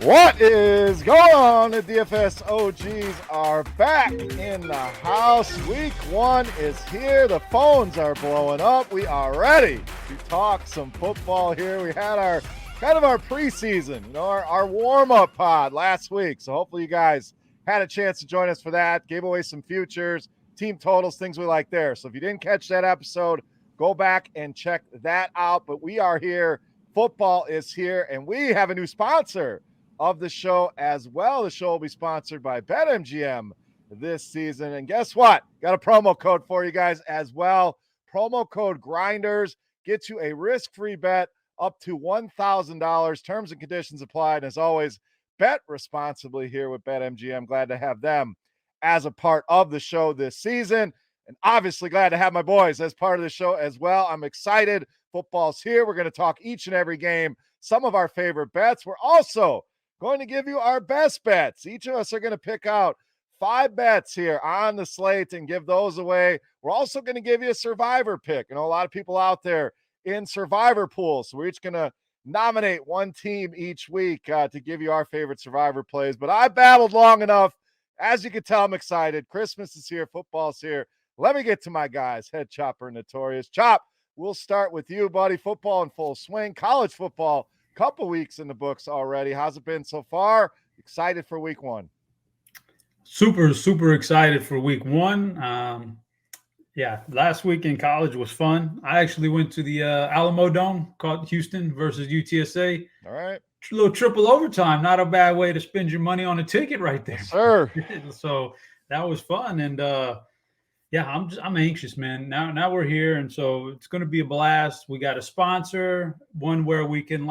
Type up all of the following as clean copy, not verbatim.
What is going on? The DFS OGs are back in the house. Week 1 is here. The phones are blowing up. We are ready to talk some football here. We had our preseason, our warm-up pod last week. So hopefully you guys had a chance to join us for that. Gave away some futures, team totals, things we like there. So if you didn't catch that episode, go back and check that out. But we are here. Football is here, and we have a new sponsor of the show as well. The show will be sponsored by BetMGM this season. And guess what? Got a promo code for you guys as well. Promo code Grinders gets you a risk-free bet up to $1,000. Terms and conditions apply. And as always, bet responsibly here with BetMGM. Glad to have them as a part of the show this season. And obviously glad to have my boys as part of the show as well. I'm excited. Football's here. We're going to talk each and every game, some of our favorite bets. We're also going to give you our best bets. Each of us are going to pick out 5 bets here on the slate and give those away. We're also going to give you a survivor pick. A lot of people out there in survivor pools. So we're each going to nominate one team each week to give you our favorite survivor plays. But I babbled long enough. As you can tell, I'm excited. Christmas is here. Football's here. Let me get to my guys, Head Chopper Notorious. Chop, we'll start with you, buddy. Football in full swing. College football, couple weeks in the books already. How's it been so far? Excited for week 1? Super excited for week 1. Last week in college was fun. I actually went to the Alamo Dome, called Houston versus UTSA. All right. A little triple overtime. Not a bad way to spend your money on a ticket right there. Yes, sir. So that was fun. And I'm anxious, man. Now we're here. And so it's going to be a blast. We got a sponsor, one where we can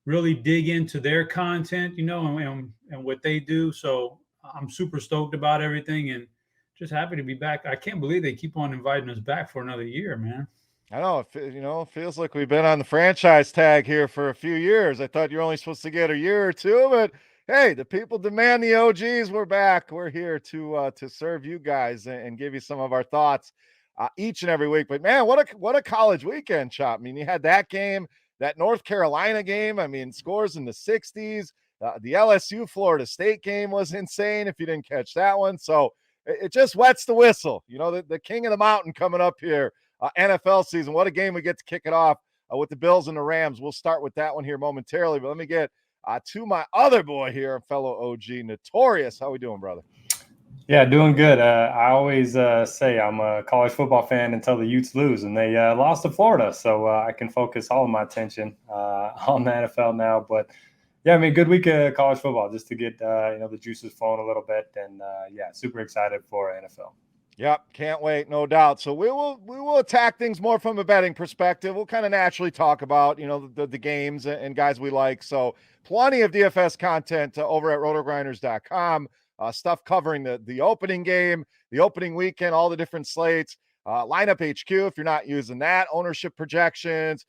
really dig into their content, and what they do. So I'm super stoked about everything and just happy to be back. I can't believe they keep on inviting us back for another year, man. I know, it feels like we've been on the franchise tag here for a few years. I thought you're only supposed to get a year or two, but hey, the people demand the OGs. We're back. We're here to serve you guys and give you some of our thoughts each and every week. But man, what a college weekend, Chop. I mean, you had that game, that North Carolina game. I mean, scores in the 60s. The LSU Florida State game was insane if you didn't catch that one. So it just wets the whistle. The king of the mountain coming up here, NFL season. What a game we get to kick it off with the Bills and the Rams. We'll start with that one here momentarily. But let me get to my other boy here, fellow OG, Notorious. How we doing, brother? Yeah, doing good. I always say I'm a college football fan until the Utes lose, and they lost to Florida, so I can focus all of my attention on the NFL now. But yeah, I mean, good week of college football just to get the juices flowing a little bit, and super excited for NFL. Yep, can't wait, no doubt. So we will attack things more from a betting perspective. We'll kind of naturally talk about the games and guys we like. So plenty of DFS content over at RotoGrinders.com. Stuff covering the opening game, the opening weekend, all the different slates, lineup HQ if you're not using that, ownership projections,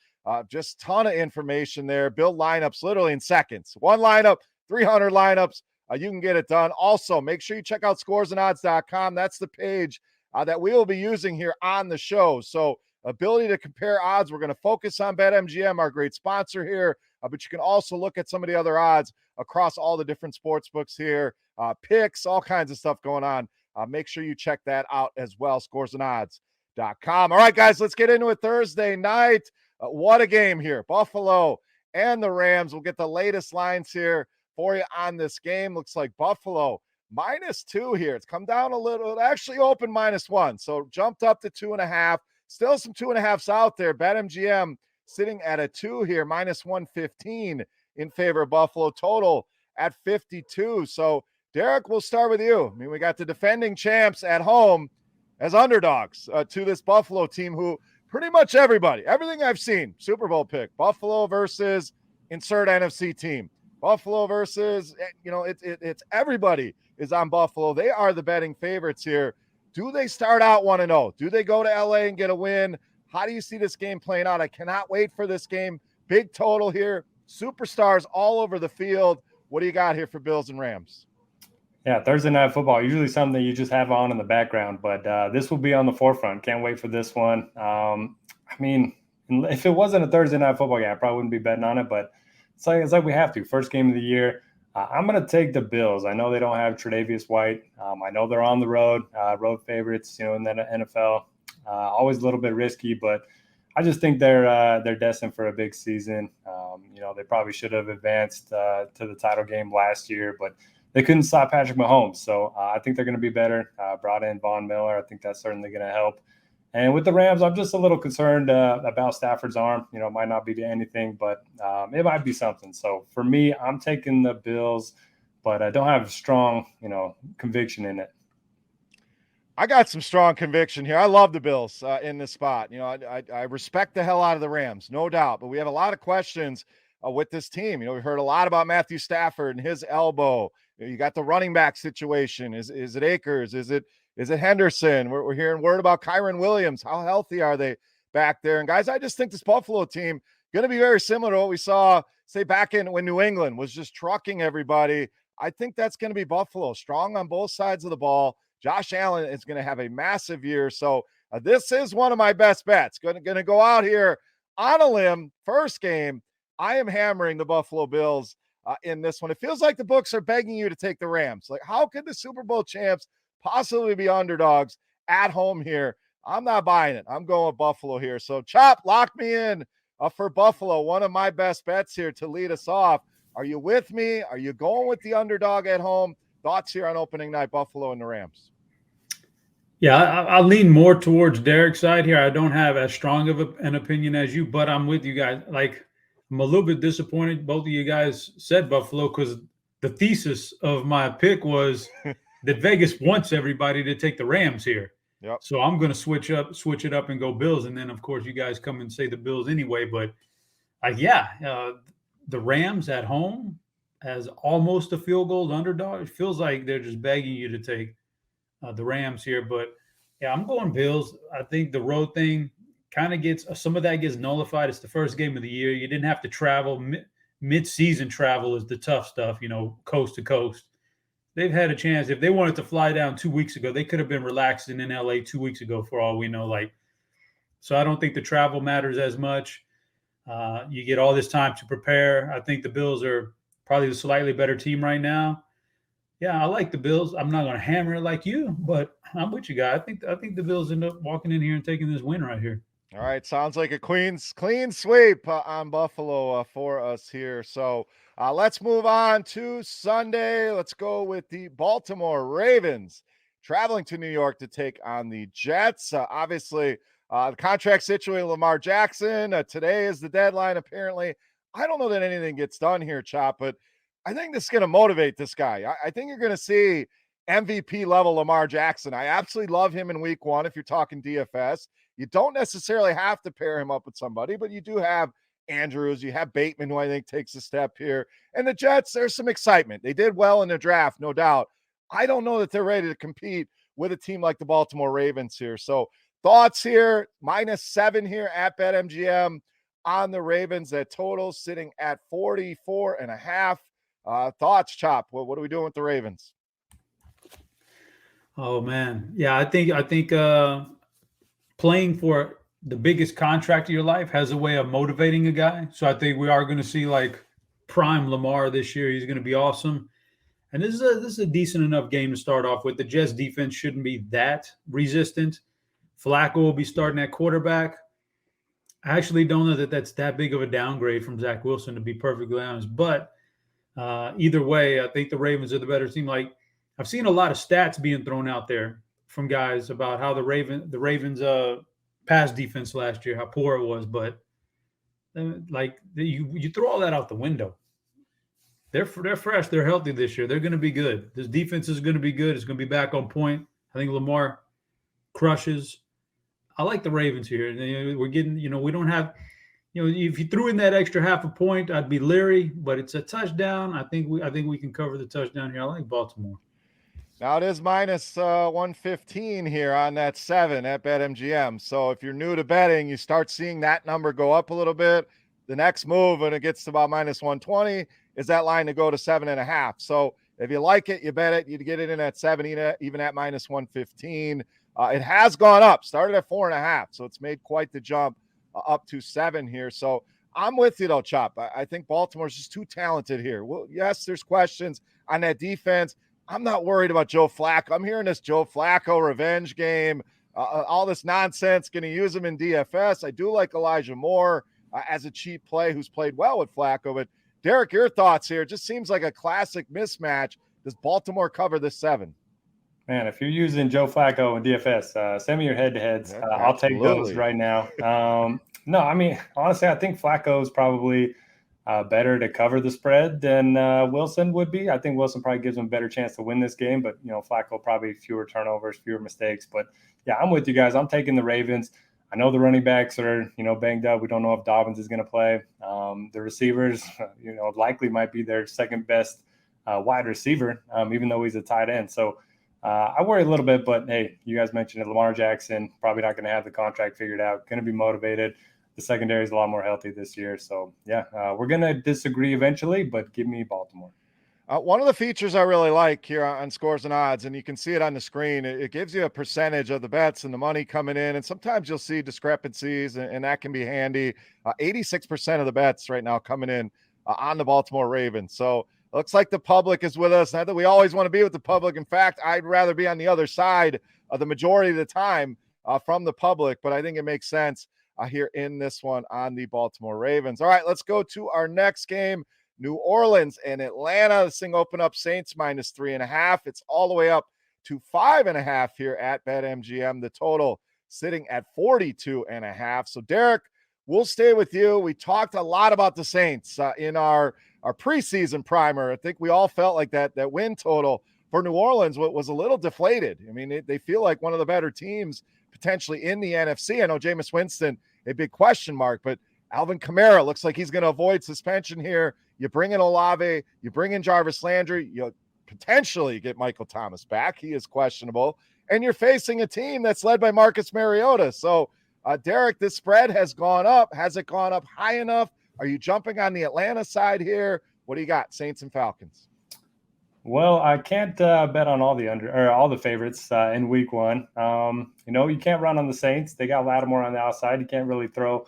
just ton of information there. Build lineups literally in seconds. One lineup, 300 lineups. You can get it done. Also, make sure you check out scoresandodds.com. That's the page that we will be using here on the show. So ability to compare odds. We're going to focus on BetMGM, our great sponsor here, but you can also look at some of the other odds across all the different sports books here, picks, all kinds of stuff going on. Make sure you check that out as well, scoresandodds.com. All right, guys, let's get into it. Thursday night. What a game here. Buffalo and the Rams. We'll get the latest lines here for you on this game. Looks like Buffalo -2 here. It's come down a little. It actually opened -1, so jumped up to 2.5. Still some 2.5s out there. BetMGM sitting at a 2 here, -115 in favor of Buffalo. Total at 52. So, Derek, we'll start with you. I mean, we got the defending champs at home as underdogs to this Buffalo team who pretty much everything I've seen, Super Bowl pick, Buffalo versus insert NFC team. Buffalo versus, it's everybody is on Buffalo. They are the betting favorites here. Do they start out 1-0? Do they go to LA and get a win? How do you see this game playing out? I cannot wait for this game. Big total here. Superstars all over the field. What do you got here for Bills and Rams? Yeah, Thursday Night Football, usually something that you just have on in the background, but this will be on the forefront. Can't wait for this one. I mean, if it wasn't a Thursday Night Football game, I probably wouldn't be betting on it, but it's like we have to. First game of the year. I'm going to take the Bills. I know they don't have Tre'Davious White. I know they're on the road, road favorites, in the NFL. Always a little bit risky, but I just think they're destined for a big season. They probably should have advanced to the title game last year, but they couldn't stop Patrick Mahomes. So I think they're going to be better. Brought in Von Miller. I think that's certainly going to help. And with the Rams, I'm just a little concerned about Stafford's arm. It might not be anything, but it might be something. So for me, I'm taking the Bills, but I don't have strong, conviction in it. I got some strong conviction here. I love the Bills in this spot. I respect the hell out of the Rams, no doubt. But we have a lot of questions with this team. We heard a lot about Matthew Stafford and his elbow. You got the running back situation. Is it Akers? Is it Henderson? We're hearing word about Kyron Williams. How healthy are they back there? And guys, I just think this Buffalo team going to be very similar to what we saw, say, back in when New England was just trucking everybody. I think that's going to be Buffalo, strong on both sides of the ball. Josh Allen is going to have a massive year. So this is one of my best bets. Going to go out here on a limb. First game, I am hammering the Buffalo Bills in this one. It feels like the books are begging you to take the Rams. Like, how could the Super Bowl champs possibly be underdogs at home here? I'm not buying it. I'm going with Buffalo here. So, Chop, lock me in for Buffalo. One of my best bets here to lead us off. Are you with me? Are you going with the underdog at home? Thoughts here on opening night, Buffalo and the Rams? Yeah, I'll lean more towards Derek's side here. I don't have as strong of an opinion as you, but I'm with you guys. Like, I'm a little bit disappointed both of you guys said Buffalo, because the thesis of my pick was that Vegas wants everybody to take the Rams here. Yep. So I'm going to switch it up and go Bills. And then, of course, you guys come and say the Bills anyway. But, the Rams at home as almost a field goal underdog. It feels like they're just begging you to take the Rams here. But, yeah, I'm going Bills. I think the road thing kind of gets – some of that gets nullified. It's the first game of the year. You didn't have to travel. Mid-season travel is the tough stuff, coast to coast. They've had a chance. If they wanted to fly down 2 weeks ago, they could have been relaxing in LA 2 weeks ago for all we know. So I don't think the travel matters as much. You get all this time to prepare. I think the Bills are probably the slightly better team right now. Yeah, I like the Bills. I'm not going to hammer it like you, but I'm with you guys. I think the Bills end up walking in here and taking this win right here. All right, sounds like a clean sweep on Buffalo for us here. So let's move on to Sunday. Let's go with the Baltimore Ravens traveling to New York to take on the Jets. Obviously, the contract situation with Lamar Jackson. Today is the deadline, apparently. I don't know that anything gets done here, Chop, but I think this is going to motivate this guy. I think you're going to see MVP level Lamar Jackson. I absolutely love him in week one if you're talking DFS. You don't necessarily have to pair him up with somebody, but you do have Andrews. You have Bateman, who I think takes a step here. And the Jets, there's some excitement. They did well in the draft, no doubt. I don't know that they're ready to compete with a team like the Baltimore Ravens here. So thoughts here, -7 here at BetMGM on the Ravens. That total sitting at 44.5. Thoughts, Chop? What are we doing with the Ravens? Oh, man. Yeah, I think playing for the biggest contract of your life has a way of motivating a guy. So I think we are going to see prime Lamar this year. He's going to be awesome. And this is a decent enough game to start off with. The Jets defense shouldn't be that resistant. Flacco will be starting at quarterback. I actually don't know that that's that big of a downgrade from Zach Wilson, to be perfectly honest. But either way, I think the Ravens are the better team. I've seen a lot of stats being thrown out there from guys about how the Ravens pass defense last year, how poor it was. But you throw all that out the window. They're fresh. They're healthy this year. They're going to be good. This defense is going to be good. It's going to be back on point. I think Lamar crushes. I like the Ravens here. We're getting, we don't have, if you threw in that extra half a point, I'd be leery. But it's a touchdown. I think we can cover the touchdown here. I like Baltimore. Now it is -115 here on that 7 at BetMGM. So if you're new to betting, you start seeing that number go up a little bit. The next move, when it gets to about -120, is that line to go to 7.5. So if you like it, you bet it. You get it in at 7, even at -115. It has gone up, started at 4.5. So it's made quite the jump up to 7 here. So I'm with you though, Chop. I think Baltimore's just too talented here. Well, yes, there's questions on that defense. I'm not worried about Joe Flacco. I'm hearing this Joe Flacco revenge game, all this nonsense, going to use him in DFS. I do like Elijah Moore as a cheap play who's played well with Flacco. But Derek, your thoughts here? It just seems like a classic mismatch. Does Baltimore cover this 7? Man, if you're using Joe Flacco in DFS, send me your head-to-heads. Yeah, I'll take those right now. No, I mean, honestly, I think Flacco is probably better to cover the spread than Wilson would be. I think Wilson probably gives him a better chance to win this game, but, Flacco probably fewer turnovers, fewer mistakes. But, yeah, I'm with you guys. I'm taking the Ravens. I know the running backs are, banged up. We don't know if Dobbins is going to play. The receivers, likely might be their second best wide receiver, even though he's a tight end. So, I worry a little bit, but hey, you guys mentioned it. Lamar Jackson probably not going to have the contract figured out, going to be motivated. The secondary is a lot more healthy this year. So, yeah, we're going to disagree eventually, but give me Baltimore. One of the features I really like here on Scores and Odds, and you can see it on the screen, it gives you a percentage of the bets and the money coming in. And sometimes you'll see discrepancies, and that can be handy. 86% of the bets right now coming in on the Baltimore Ravens. So, looks like the public is with us. Not that we always want to be with the public. In fact, I'd rather be on the other side of the majority of the time from the public, but I think it makes sense here in this one on the Baltimore Ravens. All right, let's go to our next game. New Orleans and Atlanta. This thing opened up Saints -3.5. It's all the way up to 5.5 here at BetMGM. The total sitting at 42.5. So Derek, we'll stay with you. We talked a lot about the Saints in our preseason primer. I think we all felt like that win total for New Orleans was a little deflated. I mean, they feel like one of the better teams potentially in the NFC. I know Jameis Winston, a big question mark, but Alvin Kamara looks like he's going to avoid suspension here. You bring in Olave, you bring in Jarvis Landry, you potentially get Michael Thomas back. He is questionable. And you're facing a team that's led by Marcus Mariota. So, Derek, this spread has gone up. Has it gone up high enough? Are you jumping on the Atlanta side here? What do you got, Saints and Falcons? Well, I can't bet on all the favorites in week 1. You can't run on the Saints. They got Lattimore on the outside. You can't really throw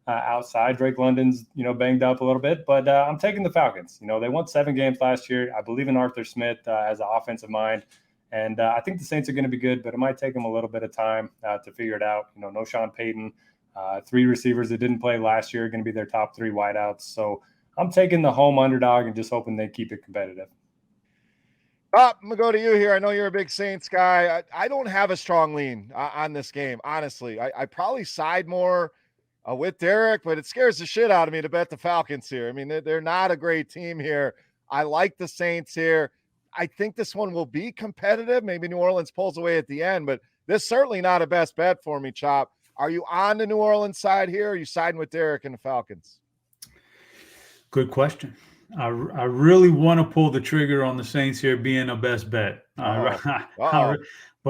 outside. Drake London's, banged up a little bit, but I'm taking the Falcons. They won 7 games last year. I believe in Arthur Smith as an offensive mind. And I think the Saints are going to be good, but it might take them a little bit of time to figure it out. No Sean Payton. 3 receivers that didn't play last year are going to be their top 3 wideouts. So I'm taking the home underdog and just hoping they keep it competitive. I'm going to go to you here. I know you're a big Saints guy. I don't have a strong lean on this game, honestly. I probably side more with Derek, but it scares the shit out of me to bet the Falcons here. I mean, they're not a great team here. I like the Saints here. I think this one will be competitive. Maybe New Orleans pulls away at the end, but this is certainly not a best bet for me, Chop. Are you on the New Orleans side here? Or are you siding with Derek and the Falcons? Good question. I really want to pull the trigger on the Saints here being a best bet. But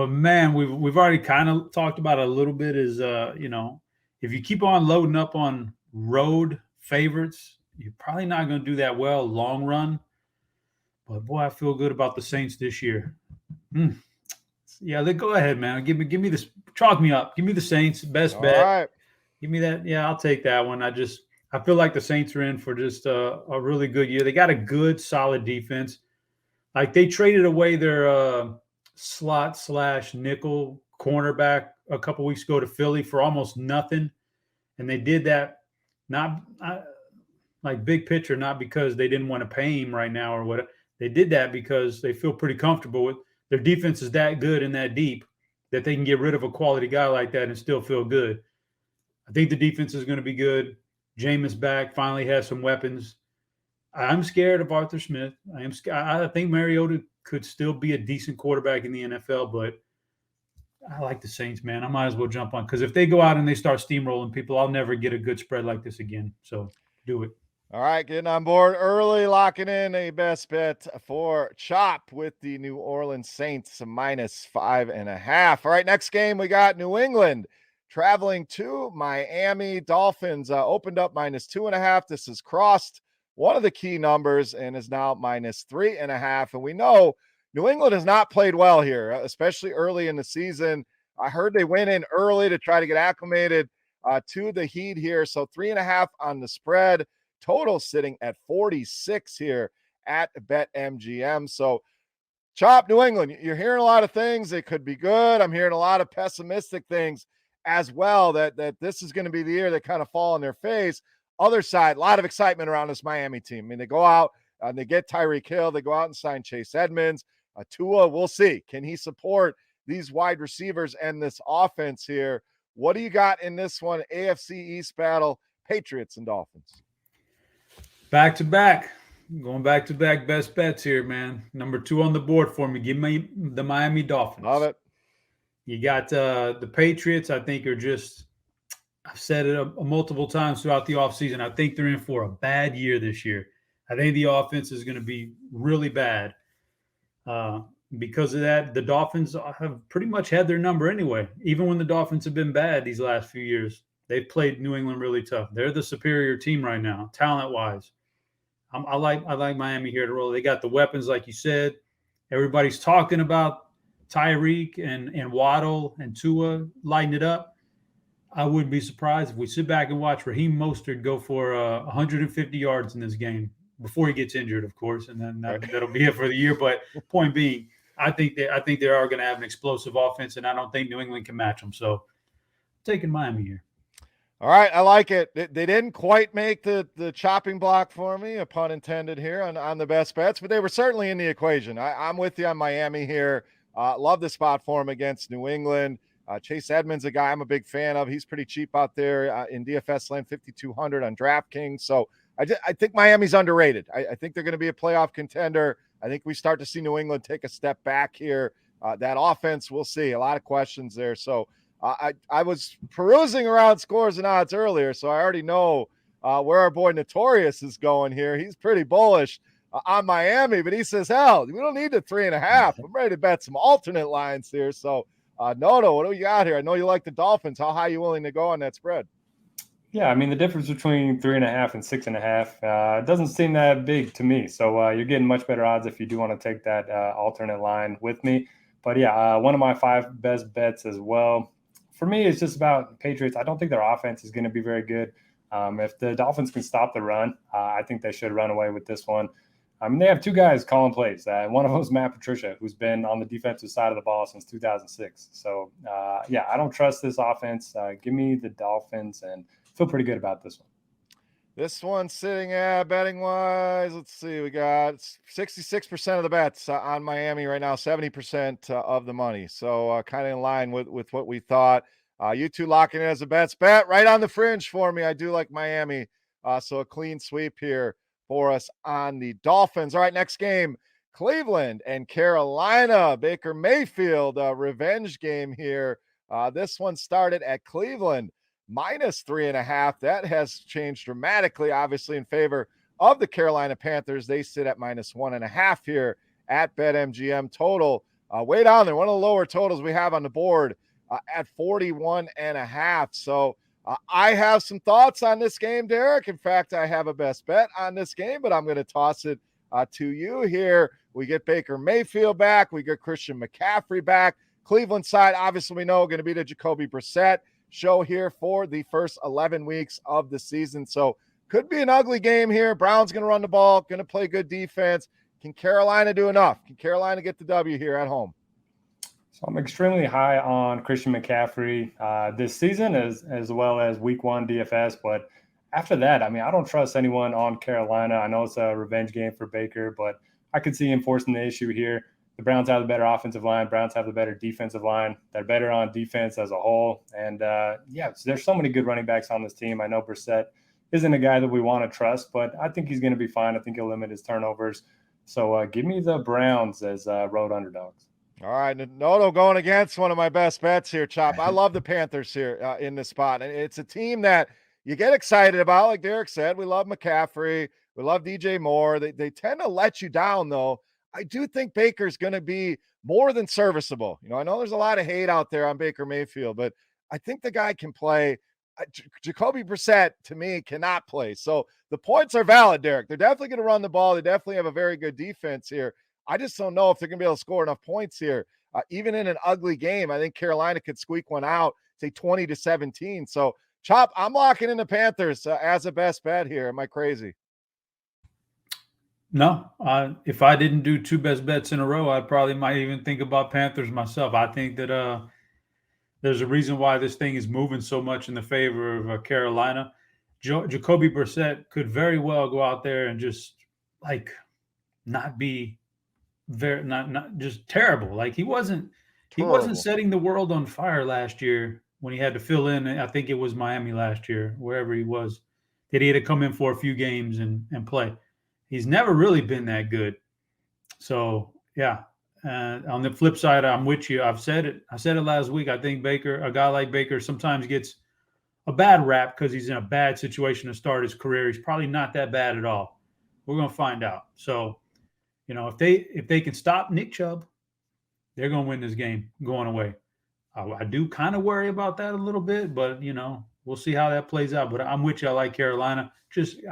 man, we've already kind of talked about it a little bit is, if you keep on loading up on road favorites, you're probably not going to do that well long run. But boy, I feel good about the Saints this year. Yeah, go ahead, man. Give me this. Chalk me up. Give me the Saints best bet. All right. Give me that. Yeah, I'll take that one. I feel like the Saints are in for just a really good year. They got a good, solid defense. Like they traded away their slot/nickel cornerback a couple weeks ago to Philly for almost nothing, and they did that like big picture, not because they didn't want to pay him right now or what. They did that because they feel pretty comfortable with their defense is that good and that deep that they can get rid of a quality guy like that and still feel good. I think the defense is going to be good. Jameis back, finally has some weapons. I'm scared of Arthur Smith. I think Mariota could still be a decent quarterback in the NFL, but I like the Saints, man. I might as well jump on because if they go out and they start steamrolling people, I'll never get a good spread like this again. So do it. All right, getting on board early, locking in a best bet for Chop with the New Orleans Saints -5.5. All right, next game we got New England traveling to Miami. Dolphins opened up -2.5. This has crossed one of the key numbers and is now -3.5. And we know New England has not played well here, especially early in the season. I heard they went in early to try to get acclimated. to the Heat here. So 3.5 on the spread. Total sitting at 46 here at BetMGM. So Chop, New England, you're hearing a lot of things. It could be good. I'm hearing a lot of pessimistic things as well, that this is going to be the year that kind of fall on their face. Other side, a lot of excitement around this Miami team. I mean, they go out and they get Tyreek Hill. They go out and sign Chase Edmonds. Tua, we'll see. Can he support these wide receivers and this offense here? What do you got in this one? AFC East battle, Patriots and Dolphins. Back to back. Going back to back best bets here, man. Number 2 on the board for me. Give me the Miami Dolphins. Love it. You got the Patriots, I think, are just – I've said it multiple times throughout the offseason. I think they're in for a bad year this year. I think the offense is going to be really bad. Because of that, the Dolphins have pretty much had their number anyway. Even when the Dolphins have been bad these last few years, they've played New England really tough. They're the superior team right now, talent-wise. I like Miami here to roll. They got the weapons, like you said. Everybody's talking about Tyreek and Waddle and Tua lighting it up. I wouldn't be surprised if we sit back and watch Raheem Mostert go for 150 yards in this game before he gets injured, of course, and then that'll be it for the year. But point being, I think they are going to have an explosive offense, and I don't think New England can match them. So, I'm taking Miami here. All right, I like it. They didn't quite make the chopping block for me, a pun intended here, on the best bets, but they were certainly in the equation. I'm with you on Miami here. Love the spot for him against New England. Chase Edmonds, a guy I'm a big fan of. He's pretty cheap out there in DFS land, 5,200 on DraftKings. So I think Miami's underrated. I think they're going to be a playoff contender. I think we start to see New England take a step back here. That offense, we'll see. A lot of questions there. So I was perusing around scores and odds earlier, so I already know where our boy Notorious is going here. He's pretty bullish on Miami, but he says, hell, we don't need the 3.5. I'm ready to bet some alternate lines here. So, Noto, what do we got here? I know you like the Dolphins. How high are you willing to go on that spread? Yeah, I mean, the difference between 3.5 and 6.5 doesn't seem that big to me. So you're getting much better odds if you do want to take that alternate line with me. But yeah, one of my 5 best bets as well. For me, it's just about Patriots. I don't think their offense is going to be very good. If the Dolphins can stop the run, I think they should run away with this one. I mean, they have 2 guys calling plays. One of them is Matt Patricia, who's been on the defensive side of the ball since 2006. So, yeah, I don't trust this offense. Give me the Dolphins and feel pretty good about this one. This one's sitting at betting-wise. Let's see. We got 66% of the bets on Miami right now, 70% of the money. So kind of in line with what we thought. You two locking in as a best bet right on the fringe for me. I do like Miami. So a clean sweep here for us on the Dolphins. All right, next game, Cleveland and Carolina. Baker Mayfield, revenge game here. This one started at Cleveland minus 3.5. That has changed dramatically, obviously, in favor of the Carolina Panthers. They sit at minus 1.5 here at BetMGM. Total way down there. One of the lower totals we have on the board at 41.5. So I have some thoughts on this game, Derek. In fact, I have a best bet on this game, but I'm going to toss it to you here. We get Baker Mayfield back. We get Christian McCaffrey back. Cleveland side, obviously, we know going to be the Jacoby Brissett show here for the first 11 weeks of the season. So could be an ugly game here. Brown's going to run the ball, going to play good defense. Can Carolina do enough? Can Carolina get the W here at home? So I'm extremely high on Christian McCaffrey this season as well as week 1 DFS. But after that, I mean, I don't trust anyone on Carolina. I know it's a revenge game for Baker, but I could see him forcing the issue here. The Browns have the better offensive line. Browns have the better defensive line. They're better on defense as a whole. And, yeah, so there's so many good running backs on this team. I know Brissett isn't a guy that we want to trust, but I think he's going to be fine. I think he'll limit his turnovers. So give me the Browns as road underdogs. All right, Noto going against one of my best bets here, Chop. I love the Panthers here in this spot. And it's a team that you get excited about, like Derek said. We love McCaffrey. We love DJ Moore. They tend to let you down, though. I do think Baker's going to be more than serviceable. You know, I know there's a lot of hate out there on Baker Mayfield, but I think the guy can play. Jacoby Brissett, to me, cannot play. So the points are valid, Derek. They're definitely going to run the ball. They definitely have a very good defense here. I just don't know if they're going to be able to score enough points here. Even in an ugly game, I think Carolina could squeak one out, say 20-17. So Chop, I'm locking in the Panthers as a best bet here. Am I crazy? No, if I didn't do two best bets in a row, I probably might even think about Panthers myself. I think that there's a reason why this thing is moving so much in the favor of Carolina. Jacoby Brissett could very well go out there and just like not be not just terrible. Like he wasn't setting the world on fire last year when he had to fill in. I think it was Miami last year, wherever he was, that he had to come in for a few games and play. He's never really been that good. So yeah. On the flip side, I'm with you. I said it last week. I think a guy like Baker, sometimes gets a bad rap because he's in a bad situation to start his career. He's probably not that bad at all. We're going to find out. So, if they can stop Nick Chubb, they're going to win this game going away. I do kind of worry about that a little bit, but we'll see how that plays out. But I'm with you. I like Carolina.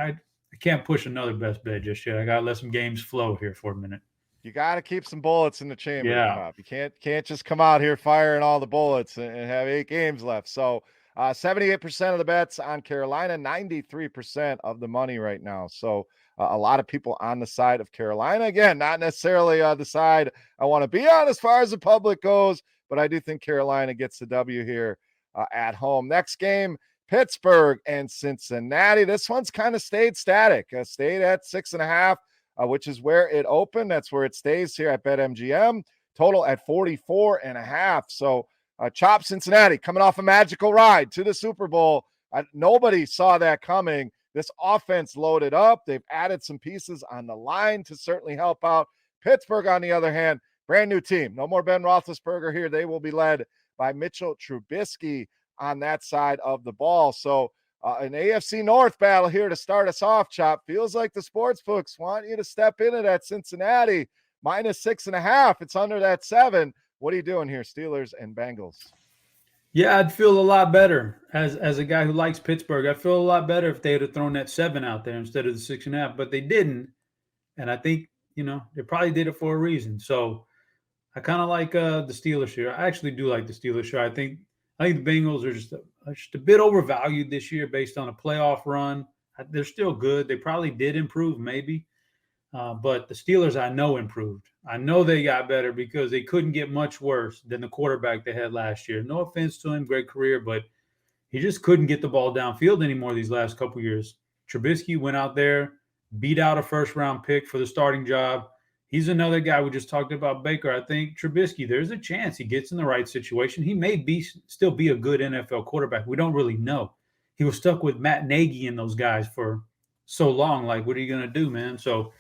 I can't push another best bet just yet. I got to let some games flow here for a minute. You got to keep some bullets in the chamber. Yeah. You can't just come out here firing all the bullets and have 8 games left. So 78% of the bets on Carolina, 93% of the money right now. So a lot of people on the side of Carolina. Again, not necessarily the side I want to be on as far as the public goes, but I do think Carolina gets the W here at home. Next game, Pittsburgh and Cincinnati. This one's kind of stayed static. Stayed at 6.5. Which is where it opened. That's where it stays here at BetMGM. Total at 44.5. So Chop, Cincinnati coming off a magical ride to the Super Bowl. Nobody saw that coming. This offense loaded up. They've added some pieces on the line to certainly help out. Pittsburgh, on the other hand, brand new team. No more Ben Roethlisberger here. They will be led by Mitchell Trubisky on that side of the ball. So an AFC North battle here to start us off, Chop. Feels like the sports books want you to step into that Cincinnati minus 6.5. It's under that 7. What are you doing here, Steelers and Bengals? Yeah, I'd feel a lot better as a guy who likes Pittsburgh. I'd feel a lot better if they had thrown that 7 out there instead of the 6.5, but they didn't. And I think, they probably did it for a reason. So I kind of like the Steelers here. I actually do like the Steelers here. I think the Bengals are just a bit overvalued this year based on a playoff run. They're still good. They probably did improve, maybe. But the Steelers, I know, improved. I know they got better because they couldn't get much worse than the quarterback they had last year. No offense to him, great career, but he just couldn't get the ball downfield anymore these last couple years. Trubisky went out there, beat out a first-round pick for the starting job. He's another guy we just talked about, Baker. I think Trubisky, there's a chance he gets in the right situation. He may still be a good NFL quarterback. We don't really know. He was stuck with Matt Nagy and those guys for so long. Like, what are you going to do, man? So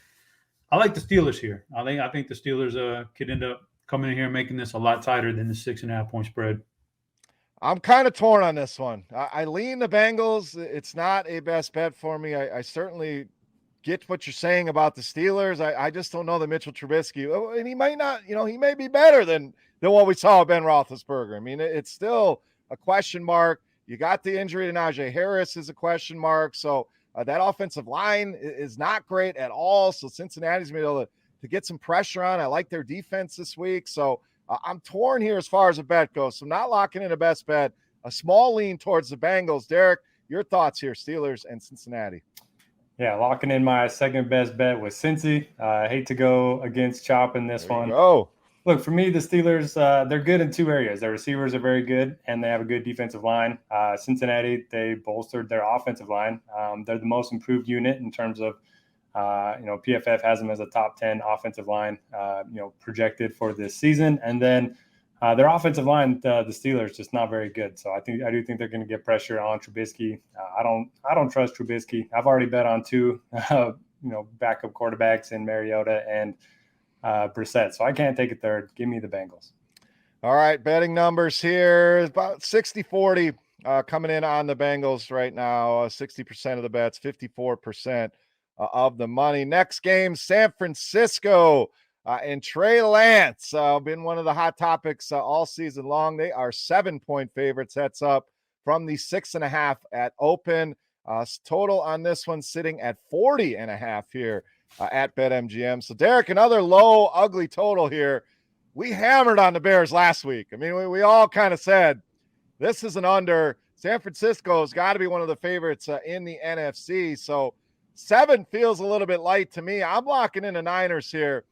I like the Steelers here. I think the Steelers could end up coming in here and making this a lot tighter than the 6.5-point spread. I'm kind of torn on this one. I lean the Bengals. It's not a best bet for me. I certainly get what you're saying about the Steelers. I just don't know that Mitchell Trubisky, and he might not, he may be better than what we saw with Ben Roethlisberger. I mean, it's still a question mark. You got the injury to Najee Harris is a question mark. So that offensive line is not great at all. So Cincinnati's going to be able to get some pressure on. I like their defense this week. So I'm torn here as far as a bet goes. So not locking in a best bet, a small lean towards the Bengals. Derek, your thoughts here, Steelers and Cincinnati. Yeah, locking in my second best bet with Cincy. I hate to go against Chop in this one. Look, for me, the Steelers, they're good in 2 areas. Their receivers are very good, and they have a good defensive line. Cincinnati, they bolstered their offensive line. They're the most improved unit in terms of, PFF has them as a top 10 offensive line, projected for this season. And then their offensive line, the Steelers, just not very good. So I do think they're going to get pressure on Trubisky. I don't trust Trubisky. I've already bet on 2, backup quarterbacks in Mariota and Brissett. So I can't take a third. Give me the Bengals. All right, betting numbers here about 60-40 coming in on the Bengals right now. 60% of the bets, 54% of the money. Next game, San Francisco. And Trey Lance, been one of the hot topics all season long. They are 7-point favorites. That's up from the 6.5 at open. Total on this one sitting at 40.5 here at BetMGM. So Derek, another low, ugly total here. We hammered on the Bears last week. I mean, we all kind of said this is an under. San Francisco's got to be one of the favorites in the NFC. So 7 feels a little bit light to me. I'm locking in the Niners here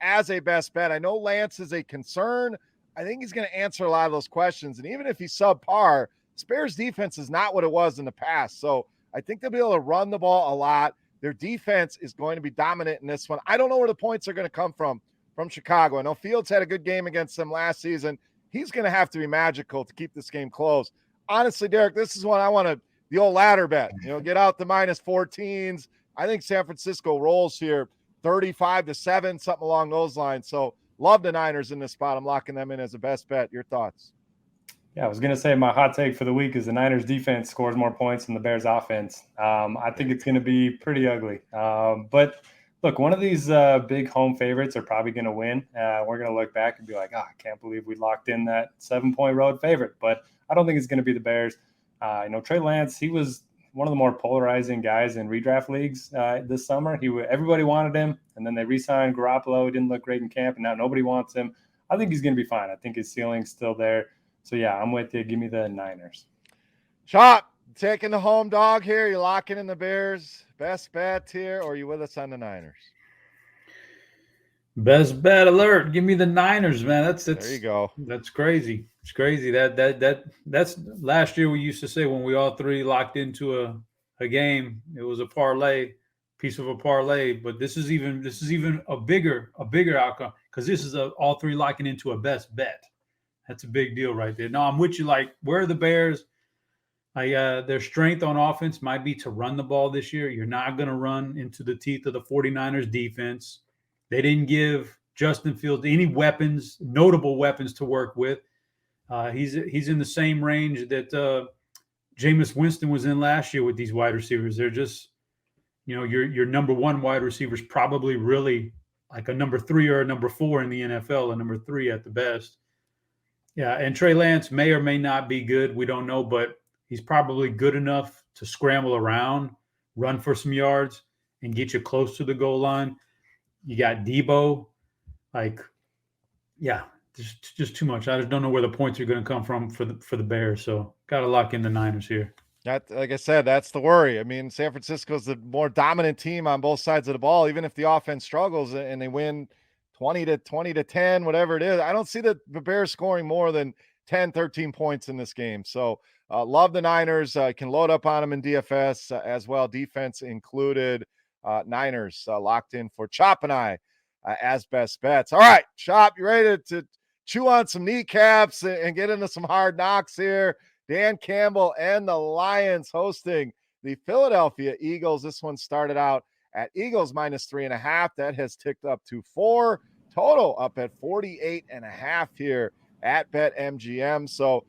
as a best bet. I know Lance is a concern. I think he's going to answer a lot of those questions. And even if he's subpar, Bears defense is not what it was in the past. So I think they'll be able to run the ball a lot. Their defense is going to be dominant in this one. I don't know where the points are going to come from Chicago. I know Fields had a good game against them last season. He's going to have to be magical to keep this game close. Honestly, Derek, this is one I want to – the old ladder bet. Get out the minus 14s. I think San Francisco rolls here 35-7, something along those lines. So love the Niners in this spot. I'm locking them in as a best bet. Your thoughts? Yeah, I was going to say my hot take for the week is the Niners defense scores more points than the Bears offense. I think it's going to be pretty ugly. But look, one of these big home favorites are probably going to win. We're going to look back and be like, I can't believe we locked in that 7-point road favorite. But I don't think it's going to be the Bears. Trey Lance, he was one of the more polarizing guys in redraft leagues this summer. Everybody wanted him, and then they re-signed Garoppolo. He didn't look great in camp, and now nobody wants him. I think he's going to be fine. I think his ceiling's still there. So, yeah, I'm with you. Give me the Niners. Chop, taking the home dog here. You locking in the Bears. Best bet here, or are you with us on the Niners? Best bet alert. Give me the Niners, man. There you go. That's crazy. It's crazy. That's last year we used to say when we all three locked into a game, it was a parlay, piece of a parlay. But this is even a bigger outcome because this is all three locking into a best bet. That's a big deal right there. No, I'm with you. Like, where are the Bears? Their strength on offense might be to run the ball this year. You're not going to run into the teeth of the 49ers defense. They didn't give Justin Fields any weapons, notable weapons to work with. He's in the same range that Jameis Winston was in last year with these wide receivers. They're just, your number one wide receiver is probably really like a number 3 or a number 4 in the NFL, a number 3 at the best. Yeah, and Trey Lance may or may not be good. We don't know, but he's probably good enough to scramble around, run for some yards, and get you close to the goal line. You got Debo. Just too much. I just don't know where the points are going to come from for the Bears. So got to lock in the Niners here. That, like I said, that's the worry. I mean, San Francisco's the more dominant team on both sides of the ball. Even if the offense struggles and they win 20-10, whatever it is, I don't see the Bears scoring more than 10, 13 points in this game. So love the Niners. Can load up on them in DFS as well, defense included. Niners locked in for Chop and I as best bets. All right, Chop, you ready to chew on some kneecaps and get into some hard knocks here? Dan Campbell and the Lions hosting the Philadelphia Eagles. This one started out at Eagles minus 3.5. That has ticked up to 4. Total up at 48.5 here at BetMGM. So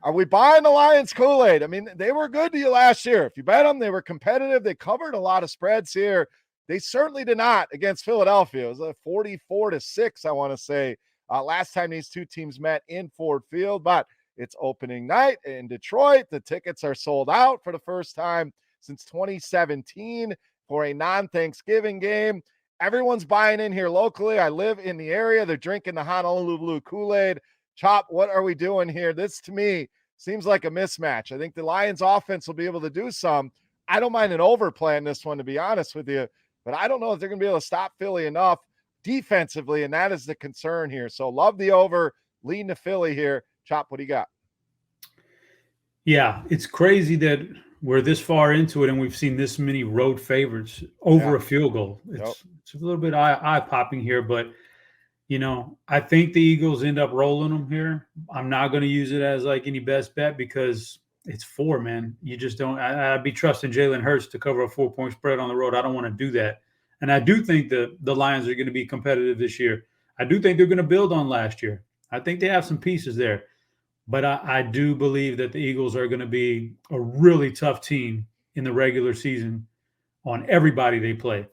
are we buying the Lions Kool-Aid? I mean, they were good to you last year. If you bet them, they were competitive. They covered a lot of spreads here. They certainly did not against Philadelphia. It was a 44-6, I want to say, last time these two teams met in Ford Field. But it's opening night in Detroit. The tickets are sold out for the first time since 2017 for a non-Thanksgiving game. Everyone's buying in here locally. I live in the area. They're drinking the Honolulu Blue Kool-Aid. Chop, what are we doing here? This, to me, seems like a mismatch. I think the Lions offense will be able to do some. I don't mind an overplay in this one, to be honest with you, but I don't know if they're going to be able to stop Philly enough defensively, and that is the concern here. So love the over, lean to Philly here. Chop, what do you got? Yeah, it's crazy that we're this far into it and we've seen this many road favorites over a field goal. It's a little bit eye-popping here, but I think the Eagles end up rolling them here. I'm not going to use it as like any best bet because it's 4, man. You just don't. I'd be trusting Jalen Hurts to cover a 4-point spread on the road. I don't want to do that. And I do think the Lions are going to be competitive this year. I do think they're going to build on last year. I think they have some pieces there. But I do believe that the Eagles are going to be a really tough team in the regular season on everybody they play.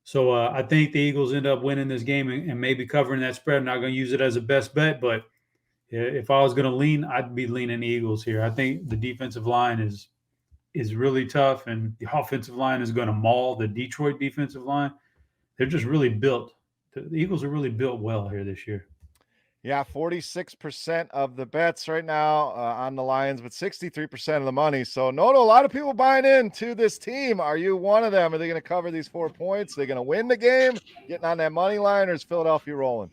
So I think the Eagles end up winning this game and maybe covering that spread. I'm not going to use it as a best bet, but if I was going to lean, I'd be leaning the Eagles here. I think the defensive line is really tough, and the offensive line is going to maul the Detroit defensive line. They're just really built. The Eagles are really built well here this year. Yeah, 46% of the bets right now on the Lions, but 63% of the money. So, no, a lot of people buying into this team. Are you one of them? Are they going to cover these 4 points? Are they going to win the game, getting on that money line, or is Philadelphia rolling?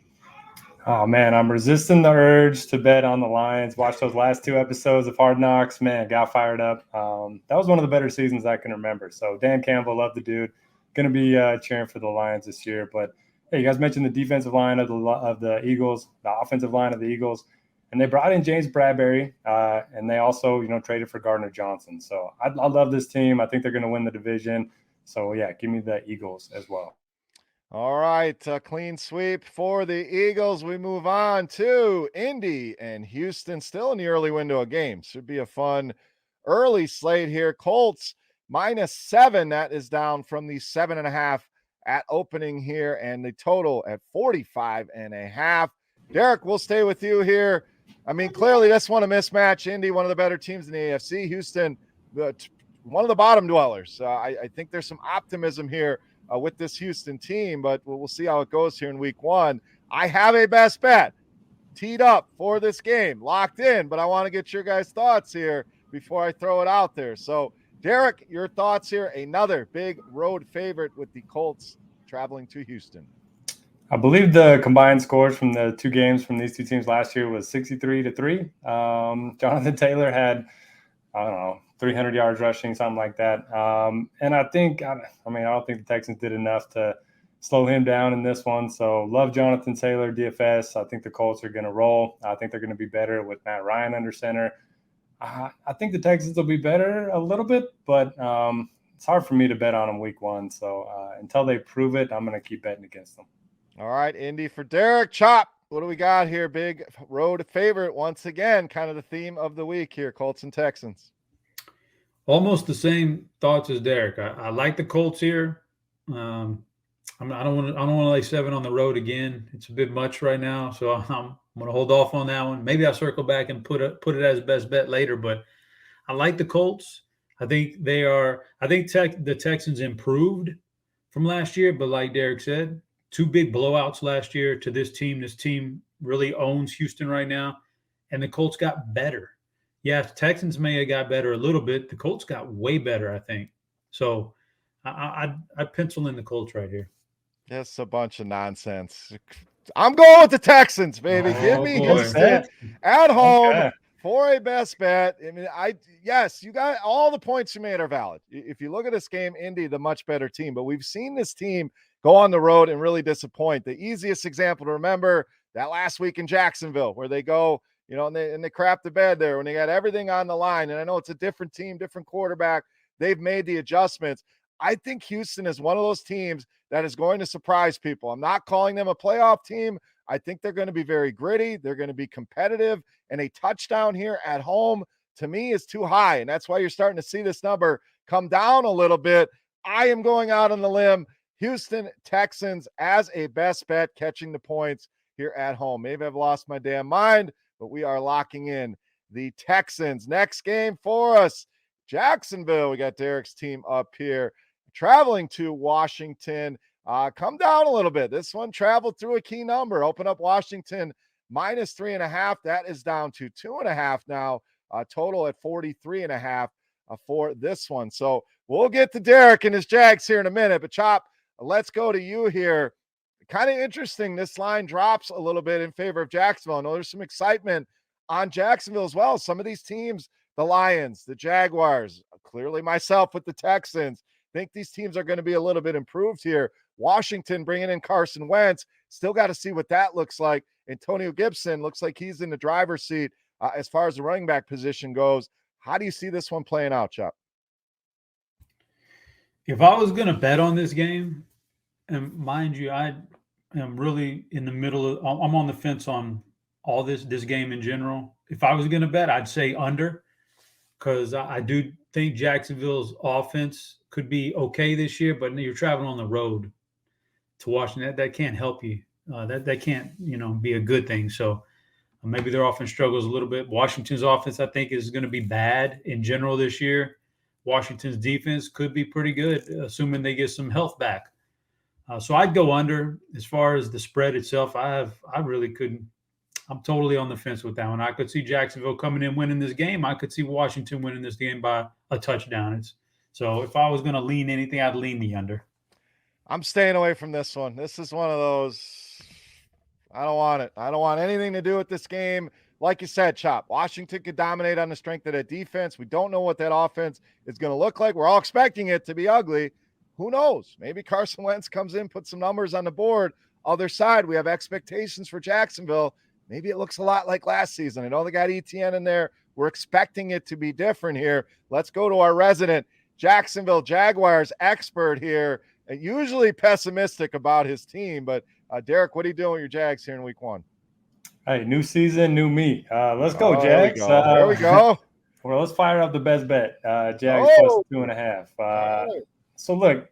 Oh, man, I'm resisting the urge to bet on the Lions. Watch those last 2 episodes of Hard Knocks. Man, got fired up. That was one of the better seasons I can remember. So, Dan Campbell, love the dude. Going to be cheering for the Lions this year. But, hey, you guys mentioned the defensive line of the Eagles, the offensive line of the Eagles. And they brought in James Bradbury, and they also, traded for Gardner Johnson. So, I love this team. I think they're going to win the division. So, yeah, give me the Eagles as well. All right, clean sweep for the Eagles. We move on to Indy and Houston, still in the early window of games. Should be a fun early slate here. Colts -7. That is down from the 7.5 at opening here, and the total at 45.5. Derek, we'll stay with you here. I mean, clearly this one a mismatch. Indy, one of the better teams in the AFC. Houston, one of the bottom dwellers. I think there's some optimism here with this Houston team, but we'll see how it goes here in week 1. I have a best bet teed up for this game, locked in, but I want to get your guys' thoughts here before I throw it out there. So, Derek, your thoughts here. Another big road favorite with the Colts traveling to Houston. I believe the combined scores from the 2 games from these 2 teams last year was 63-3. Jonathan Taylor had, I don't know, 300 yards rushing, something like that. And I think, I don't think the Texans did enough to slow him down in this one. So love Jonathan Taylor, DFS. I think the Colts are going to roll. I think they're going to be better with Matt Ryan under center. I think the Texans will be better a little bit, but it's hard for me to bet on them week 1. So until they prove it, I'm going to keep betting against them. All right, Indy for Derek. Chop, what do we got here? Big road favorite once again, kind of the theme of the week here, Colts and Texans. Almost the same thoughts as Derek. I like the Colts here. I don't want to lay 7 on the road again. It's a bit much right now, so I'm going to hold off on that one. Maybe I'll circle back and put it as best bet later. But I like the Colts. I think the Texans improved from last year, but like Derek said, 2 big blowouts last year to this team. This team really owns Houston right now, and the Colts got better. Yeah, the Texans may have got better a little bit. The Colts got way better, I think. So I pencil in the Colts right here. Just a bunch of nonsense. I'm going with the Texans, baby. Give me Houston at home for a best bet. I mean, yes, you got all the points you made are valid. If you look at this game, Indy, the much better team, but we've seen this team go on the road and really disappoint. The easiest example to remember, that last week in Jacksonville, where they go, and they crap the bed there when they got everything on the line. And I know it's a different team, different quarterback. They've made the adjustments. I think Houston is one of those teams that is going to surprise people. I'm not calling them a playoff team. I think they're going to be very gritty. They're going to be competitive, and a touchdown here at home to me is too high. And that's why you're starting to see this number come down a little bit. I am going out on the limb. Houston Texans as a best bet, catching the points here at home. Maybe I've lost my damn mind, but we are locking in the Texans. Next game for us, Jacksonville. We got Derek's team up here, traveling to Washington. Come down a little bit. This one traveled through a key number. Open up Washington -3.5. That is down to 2.5 now. Total at 43.5 for this one. So we'll get to Derek and his Jags here in a minute. But Chop, let's go to you here. Kind of interesting. This line drops a little bit in favor of Jacksonville. I know there's some excitement on Jacksonville as well. Some of these teams, the Lions, the Jaguars, clearly myself with the Texans, think these teams are going to be a little bit improved here. Washington bringing in Carson Wentz. Still got to see what that looks like. Antonio Gibson looks like he's in the driver's seat as far as the running back position goes. How do you see this one playing out, Chuck? If I was going to bet on this game, and mind you, I am really in the middle of, I'm on the fence on all this game in general. If I was going to bet, I'd say under, because I do think Jacksonville's offense could be okay this year, but you're traveling on the road to Washington. That can't help you. That can't, be a good thing. So maybe their offense struggles a little bit. Washington's offense, I think, is going to be bad in general this year. Washington's defense could be pretty good, assuming they get some health back. So I'd go under. As far as the spread itself, I really couldn't I'm totally on the fence with that one. I could see Jacksonville coming in winning this game. I could see Washington winning this game by a touchdown. So if I was going to lean anything, I'd lean the under. I'm staying away from this one. This is one of those. I don't want it. I don't want anything to do with this game. Like you said, Chop, Washington could dominate on the strength of that defense. We don't know what that offense is going to look like. We're all expecting it to be ugly. Who knows? Maybe Carson Wentz comes in, puts some numbers on the board. Other side, we have expectations for Jacksonville. Maybe it looks a lot like last season. I know they got ETN in there. We're expecting it to be different here. Let's go to our resident Jacksonville Jaguars expert here. Usually pessimistic about his team, but Derek, what are you doing with your Jags here in week 1? Hey, new season, new me. Let's go, Jags. There we go. Well, let's fire up the best bet. Jags plus 2.5. So, look,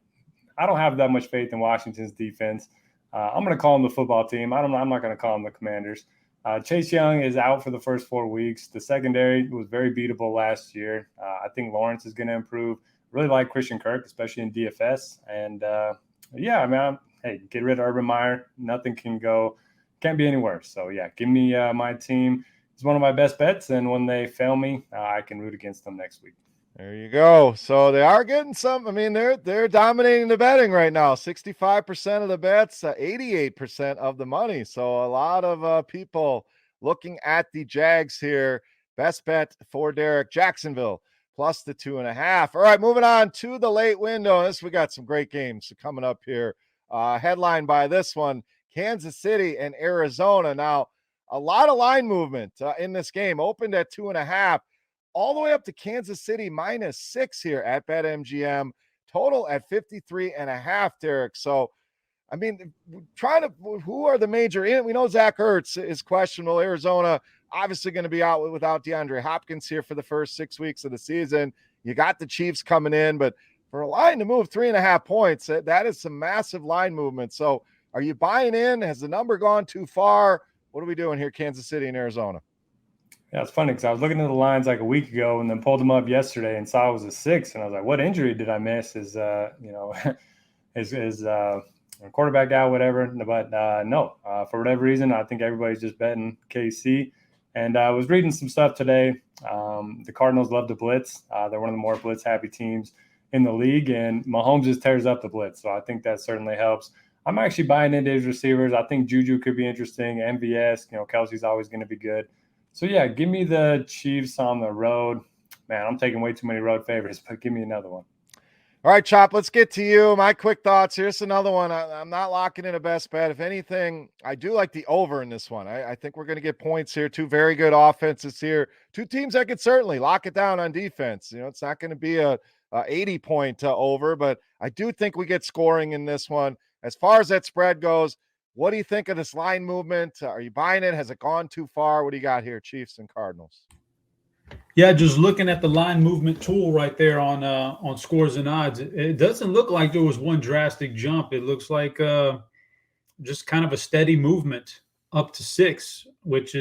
I don't have that much faith in Washington's defense. I'm going to call them the football team. I'm not going to call them the Commanders. Chase Young is out for the first 4 weeks. The secondary was very beatable last year. I think Lawrence is going to improve. Really like Christian Kirk, especially in DFS. And, hey, get rid of Urban Meyer. Nothing can't be any worse. So, yeah, give me my team. It's one of my best bets. And when they fail me, I can root against them next week. There you go. So they are getting some. I mean, they're dominating the betting right now. 65% of the bets, 88% of the money. So a lot of people looking at the Jags here. Best bet for Derek, Jacksonville plus the 2.5. All right, moving on to the late window. We got some great games coming up here. Headlined by this one, Kansas City and Arizona. Now, a lot of line movement in this game. Opened at 2.5. All the way up to Kansas City -6 here at BetMGM. Total at 53.5, Derek. So, I mean, who are the major we know Zach Ertz is questionable. Arizona obviously going to be out without DeAndre Hopkins here for the first 6 weeks of the season. You got the Chiefs coming in, but for a line to move 3.5 points, that is some massive line movement. So are you buying in? Has the number gone too far? What are we doing here, Kansas City and Arizona? Yeah, it's funny because I was looking at the lines like a week ago and then pulled them up yesterday and saw it was a 6. And I was like, what injury did I miss? His quarterback out, whatever. But no, for whatever reason, I think everybody's just betting KC. And I was reading some stuff today. The Cardinals love to blitz. They're one of the more blitz-happy teams in the league, and Mahomes just tears up the blitz. So I think that certainly helps. I'm actually buying into his receivers. I think Juju could be interesting. MVS, Kelsey's always going to be good. So, yeah, give me the Chiefs on the road. Man, I'm taking way too many road favorites, but give me another one. All right, Chop, let's get to you. My quick thoughts. Here's another one. I'm not locking in a best bet. If anything, I do like the over in this one. I think we're going to get points here. Two very good offenses here. Two teams that could certainly lock it down on defense. It's not going to be a 80-point over, but I do think we get scoring in this one. As far as that spread goes, what do you think of this line movement? Are you buying it? Has it gone too far? What do you got here, Chiefs and Cardinals? Yeah, just looking at the line movement tool right there on scores and odds, it doesn't look like there was one drastic jump. It looks like just kind of a steady movement up to 6, which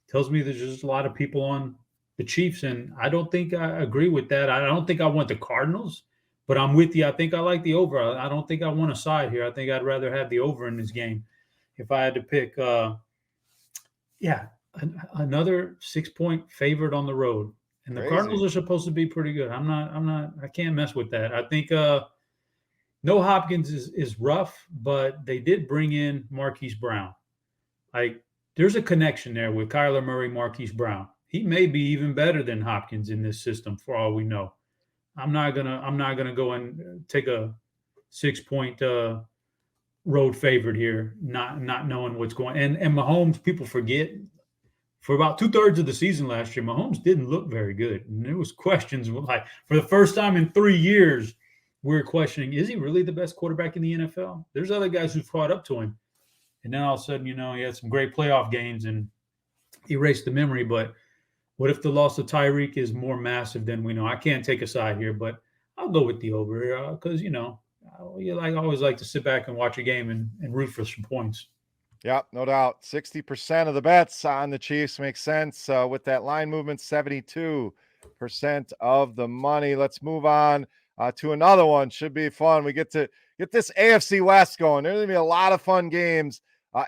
tells me there's just a lot of people on the Chiefs, and I don't think I agree with that. I don't think I want the Cardinals, but I'm with you. I think I like the over. I don't think I want a side here. I think I'd rather have the over in this game if I had to pick. Another 6-point favorite on the road, and the Crazy. Cardinals are supposed to be pretty good. I can't mess with that. I think no Hopkins is rough, but they did bring in Marquise Brown. Like, there's a connection there with Kyler Murray, Marquise Brown. He may be even better than Hopkins in this system for all we know. I'm not gonna go and take a 6-point road favorite here, not knowing what's going. And Mahomes, people forget, for about 2/3 of the season last year, Mahomes didn't look very good. And there was questions, like, for the first time in 3 years, we're questioning, is he really the best quarterback in the NFL? There's other guys who've caught up to him. And then all of a sudden, he had some great playoff games and erased the memory. But what if the loss of Tyreek is more massive than we know? I can't take a side here, but I'll go with the over because, I always like to sit back and watch a game and root for some points. Yep, no doubt. 60% of the bets on the Chiefs makes sense. With that line movement, 72% of the money. Let's move on to another one. Should be fun. We get to get this AFC West going. There's going to be a lot of fun games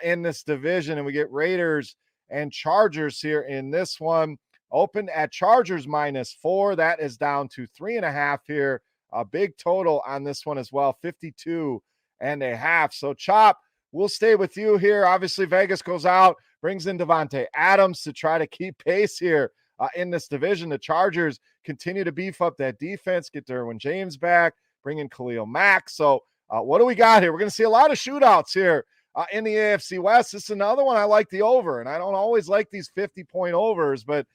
in this division, and we get Raiders and Chargers here in this one. Opened at Chargers -4. That is down to 3.5 here. A big total on this one as well, 52.5. So Chop, we'll stay with you here. Obviously, Vegas goes out, brings in Davante Adams to try to keep pace here in this division. The Chargers continue to beef up that defense, get Derwin James back, bring in Khalil Mack. So what do we got here? We're going to see a lot of shootouts here in the AFC West. This is another one I like the over, and I don't always like these 50-point overs, but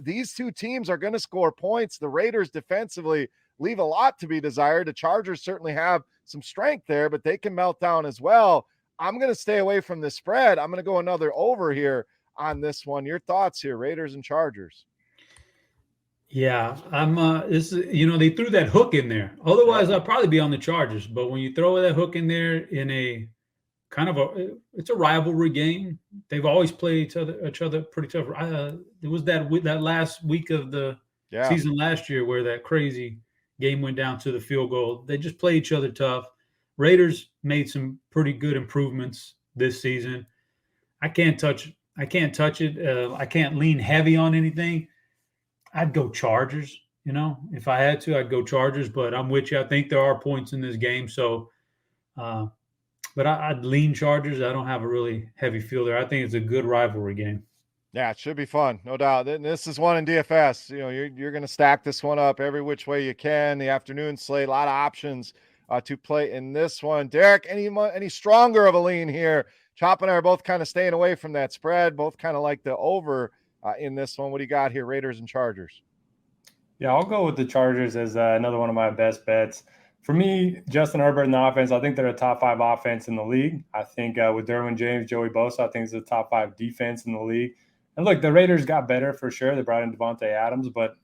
these two teams are going to score points. The Raiders defensively leave a lot to be desired. The Chargers certainly have some strength there, but they can melt down as well. I'm going to stay away from the spread. I'm going to go another over here on this one. Your thoughts here, Raiders and Chargers? Yeah, they threw that hook in there. Otherwise, I'd probably be on the Chargers. But when you throw that hook in there in a it's a rivalry game. They've always played each other pretty tough. It was that last week of the season last year where that crazy game went down to the field goal. They just play each other tough. Raiders made some pretty good improvements this season. I can't touch it. I can't lean heavy on anything. I'd go Chargers. If I had to, I'd go Chargers. But I'm with you. I think there are points in this game. So, but I'd lean Chargers. I don't have a really heavy feel there. I think it's a good rivalry game. Yeah, it should be fun, no doubt. This is one in DFS. You're going to stack this one up every which way you can. The afternoon slate, a lot of options to play in this one. Derek, any stronger of a lean here? Chop and I are both kind of staying away from that spread. Both kind of like the over in this one. What do you got here, Raiders and Chargers? Yeah, I'll go with the Chargers as another one of my best bets. For me, Justin Herbert in the offense, I think they're a top 5 offense in the league. I think with Derwin James, Joey Bosa, I think it's a top 5 defense in the league. And look, the Raiders got better for sure. They brought in Davante Adams, but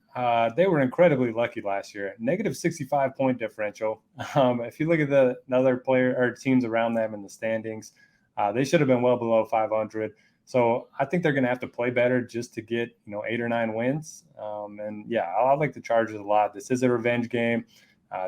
they were incredibly lucky last year. Negative 65-point differential. If you look at the other player or teams around them in the standings, they should have been well below 500. So I think they're going to have to play better just to get 8 or 9 wins. And yeah, I like the Chargers a lot. This is a revenge game.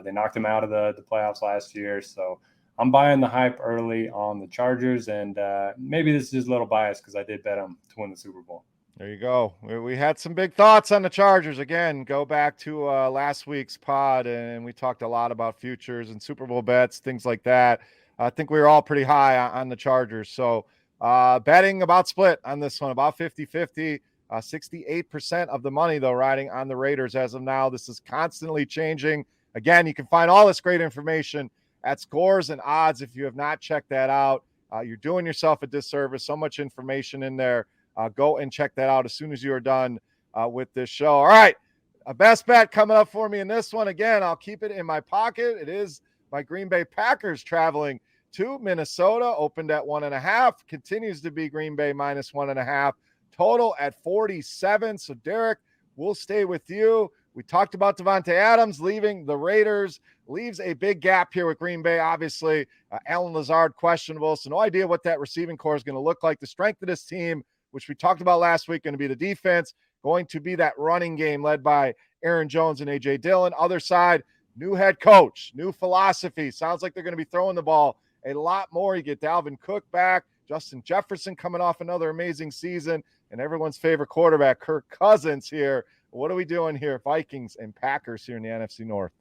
They knocked them out of the playoffs last year. So I'm buying the hype early on the Chargers, and maybe this is just a little biased because I did bet them to win the Super Bowl. There you go. We had some big thoughts on the Chargers. Again, go back to last week's pod, and we talked a lot about futures and Super Bowl bets, things like that. I think we were all pretty high on the Chargers. So betting about split on this one, about 50-50. 68% of the money, though, riding on the Raiders as of now. This is constantly changing. Again, you can find all this great information at Scores and Odds. If you have not checked that out, you're doing yourself a disservice. So much information in there. Go and check that out as soon as you are done with this show. All right, a best bet coming up for me in this one. Again, I'll keep it in my pocket. It is my Green Bay Packers traveling to Minnesota. Opened at 1.5. Continues to be Green Bay -1.5. Total at 47. So, Derek, we'll stay with you. We talked about Davante Adams leaving the Raiders, leaves a big gap here with Green Bay. Obviously, Allen Lazard questionable, so no idea what that receiving core is going to look like. The strength of this team, which we talked about last week, going to be the defense, going to be that running game led by Aaron Jones and A.J. Dillon. Other side, new head coach, new philosophy. Sounds like they're going to be throwing the ball a lot more. You get Dalvin Cook back, Justin Jefferson coming off another amazing season, and everyone's favorite quarterback, Kirk Cousins here. What are we doing here, Vikings and Packers here in the NFC North?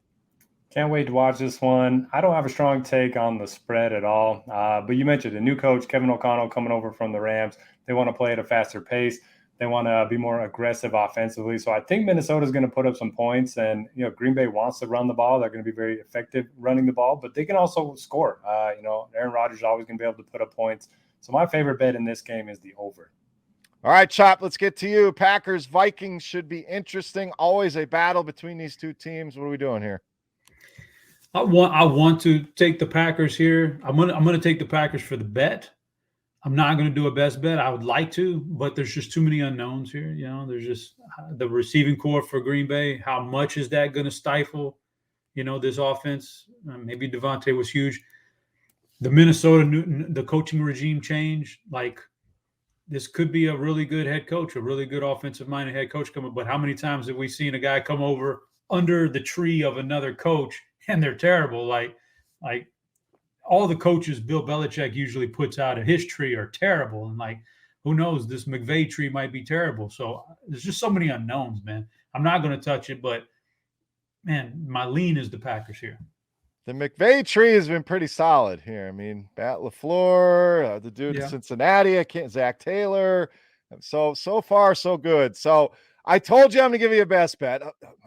Can't wait to watch this one. I don't have a strong take on the spread at all. But you mentioned a new coach, Kevin O'Connell, coming over from the Rams. They want to play at a faster pace. They want to be more aggressive offensively. So I think Minnesota's going to put up some points. And, Green Bay wants to run the ball. They're going to be very effective running the ball. But they can also score. Aaron Rodgers is always going to be able to put up points. So my favorite bet in this game is the over. All right, Chop, let's get to you. Packers, Vikings should be interesting. Always a battle between these two teams. What are we doing here? I want to take the Packers here. I'm gonna take the Packers for the bet. I'm not going to do a best bet. I would like to, but there's just too many unknowns here. There's just the receiving core for Green Bay. How much is that going to stifle, this offense? Maybe Devontae was huge. The the coaching regime change, this could be a really good head coach, a really good offensive-minded head coach coming. But how many times have we seen a guy come over under the tree of another coach and they're terrible? Like all the coaches Bill Belichick usually puts out of his tree are terrible. And who knows? This McVay tree might be terrible. So there's just so many unknowns, man. I'm not going to touch it, but man, my lean is the Packers here. The McVay tree has been pretty solid here. I mean, Matt LaFleur, the dude in Cincinnati, Zach Taylor. So far, so good. So I told you I'm going to give you a best bet.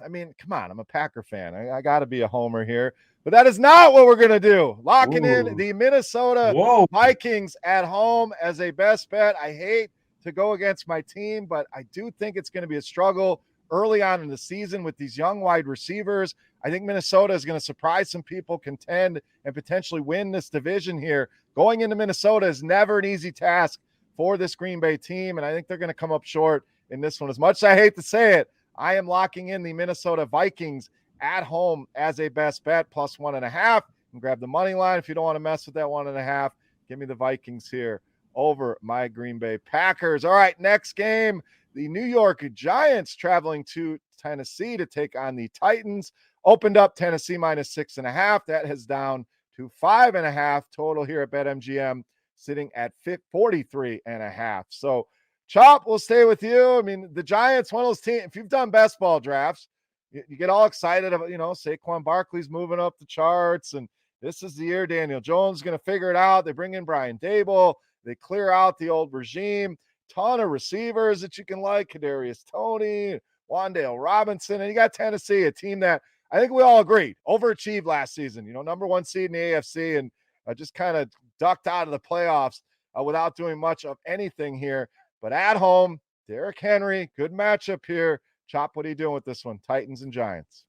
I mean, come on, I'm a Packer fan. I got to be a homer here. But that is not what we're going to do. Locking in the Minnesota Vikings at home as a best bet. I hate to go against my team, but I do think it's going to be a struggle early on in the season with these young wide receivers. I think Minnesota is going to surprise some people, contend, and potentially win this division here. Going into Minnesota is never an easy task for this Green Bay team, and I think they're going to come up short in this one. As much as I hate to say it, I am locking in the Minnesota Vikings at home as a best bet, plus 1.5. You can grab the money line if you don't want to mess with that 1.5. Give me the Vikings here over my Green Bay Packers. All right, next game, the New York Giants traveling to Tennessee to take on the Titans. Opened up Tennessee minus 6.5. That has down to 5.5 total here at BetMGM, sitting at 43.5. So, Chop, we'll stay with you. I mean, the Giants, one of those teams, if you've done best ball drafts, you get all excited about, Saquon Barkley's moving up the charts, and this is the year Daniel Jones is going to figure it out. They bring in Brian Dable. They clear out the old regime. Ton of receivers that you can like, Kadarius Toney, Wan'Dale Robinson, and you got Tennessee, a team that I think we all agreed overachieved last season. Number 1 seed in the AFC, and just kind of ducked out of the playoffs without doing much of anything here. But at home, Derrick Henry, good matchup here. Chop, what are you doing with this one? Titans and Giants.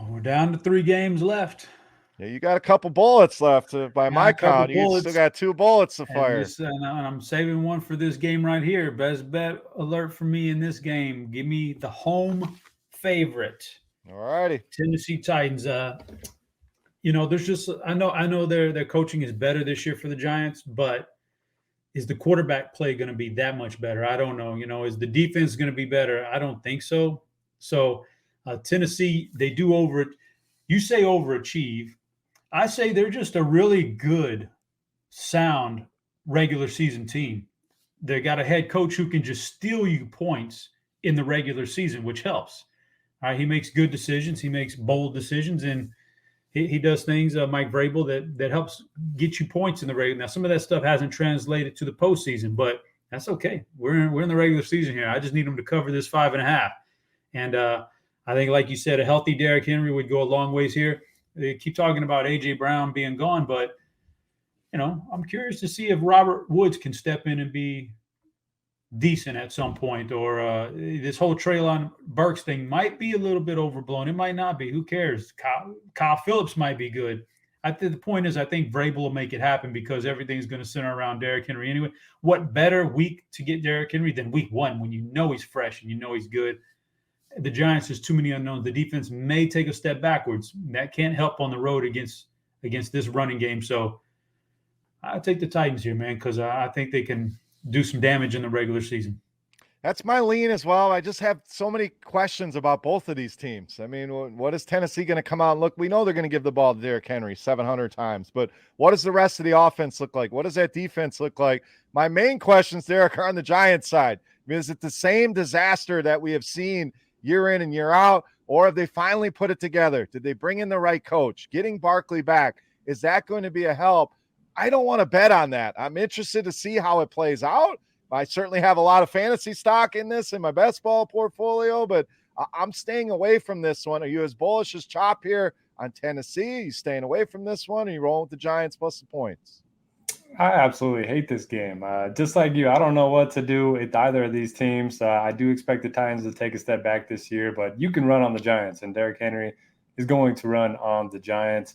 We're down to 3 games left. Yeah, you got a couple bullets left by my count. You still got 2 bullets to fire. And I'm saving one for this game right here. Best bet alert for me in this game. Give me the home favorite. All righty. Tennessee Titans. There's just I know their coaching is better this year for the Giants, but is the quarterback play going to be that much better? I don't know. Is the defense going to be better? I don't think so. So Tennessee, they do you say overachieve. I say they're just a really good, sound regular season team. They got a head coach who can just steal you points in the regular season, which helps. All right, he makes good decisions. He makes bold decisions, and he does things, Mike Vrabel, that helps get you points in the regular. Now, some of that stuff hasn't translated to the postseason, but that's okay. We're in the regular season here. I just need them to cover this 5.5. And I think, like you said, a healthy Derrick Henry would go a long ways here. They keep talking about A.J. Brown being gone, but, I'm curious to see if Robert Woods can step in and be decent at some point, or this whole Treylon Burks thing might be a little bit overblown. It might not be. Who cares? Kyle Phillips might be good. The point is, I think Vrabel will make it happen because everything's going to center around Derrick Henry anyway. What better week to get Derrick Henry than week 1 when he's fresh and he's good? The Giants, there's too many unknowns. The defense may take a step backwards. That can't help on the road against this running game. So I take the Titans here, man, because I think they can do some damage in the regular season. That's my lean as well. I just have so many questions about both of these teams. I mean, what is Tennessee going to come out and look? We know they're going to give the ball to Derrick Henry 700 times, but what does the rest of the offense look like? What does that defense look like? My main questions, Derek, are on the Giants side. I mean, is it the same disaster that we have seen year in and year out, or have they finally put it together? Did they bring in the right coach? Getting Barkley back, is that going to be a help? I don't want to bet on that. I'm interested to see how it plays out. I certainly have a lot of fantasy stock in this in my best ball portfolio, but I'm staying away from this one. Are you as bullish as Chop here on Tennessee? Are you staying away from this one? Or are you rolling with the Giants plus the points? I absolutely hate this game. Just like you, I don't know what to do with either of these teams. I do expect the Titans to take a step back this year, but you can run on the Giants, and Derrick Henry is going to run on the Giants.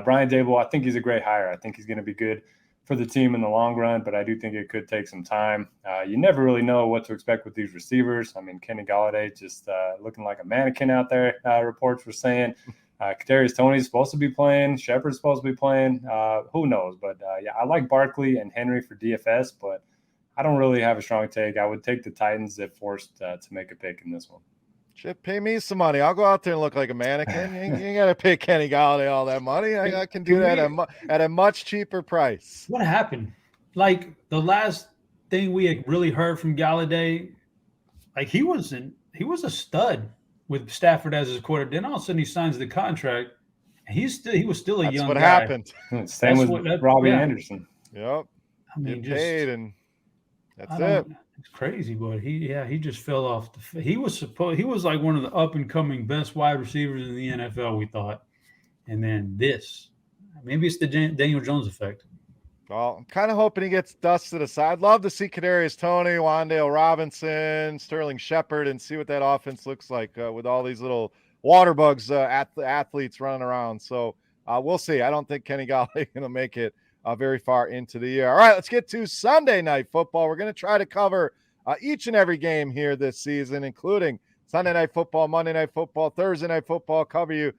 Brian Dable, I think he's a great hire. I think he's going to be good for the team in the long run, but I do think it could take some time. You never really know what to expect with these receivers. I mean, Kenny Golladay just looking like a mannequin out there, reports were saying. Kadarius Toney's supposed to be playing. Shepard's supposed to be playing. Who knows? But, yeah, I like Barkley and Henry for DFS, but I don't really have a strong take. I would take the Titans if forced to make a pick in this one. Shit, pay me some money. I'll go out there and look like a mannequin. You ain't got to pay Kenny Golladay all that money. I can do that at a much cheaper price. What happened? Like the last thing we had really heard from Galladay, like he was a stud with Stafford as his quarterback. Then all of a sudden he signs the contract. And he was still a That's young what guy. happened. Same with Robbie Anderson. Yep. I mean, Get paid, and that's I it. don't. It's crazy, but he just fell off. He was like one of the up and coming best wide receivers in the NFL. We thought, and then this, maybe it's the Daniel Jones effect. Well, I'm kind of hoping he gets dusted aside. I'd love to see Kadarius Toney, Wan'Dale Robinson, Sterling Shepard, and see what that offense looks like with all these little water bugs athletes running around. So we'll see. I don't think Kenny Galladay is going to make it very far into the year. All right, let's get to Sunday Night Football. We're going to try to cover each and every game here this season, including Sunday Night Football, Monday Night Football, Thursday Night Football, cover you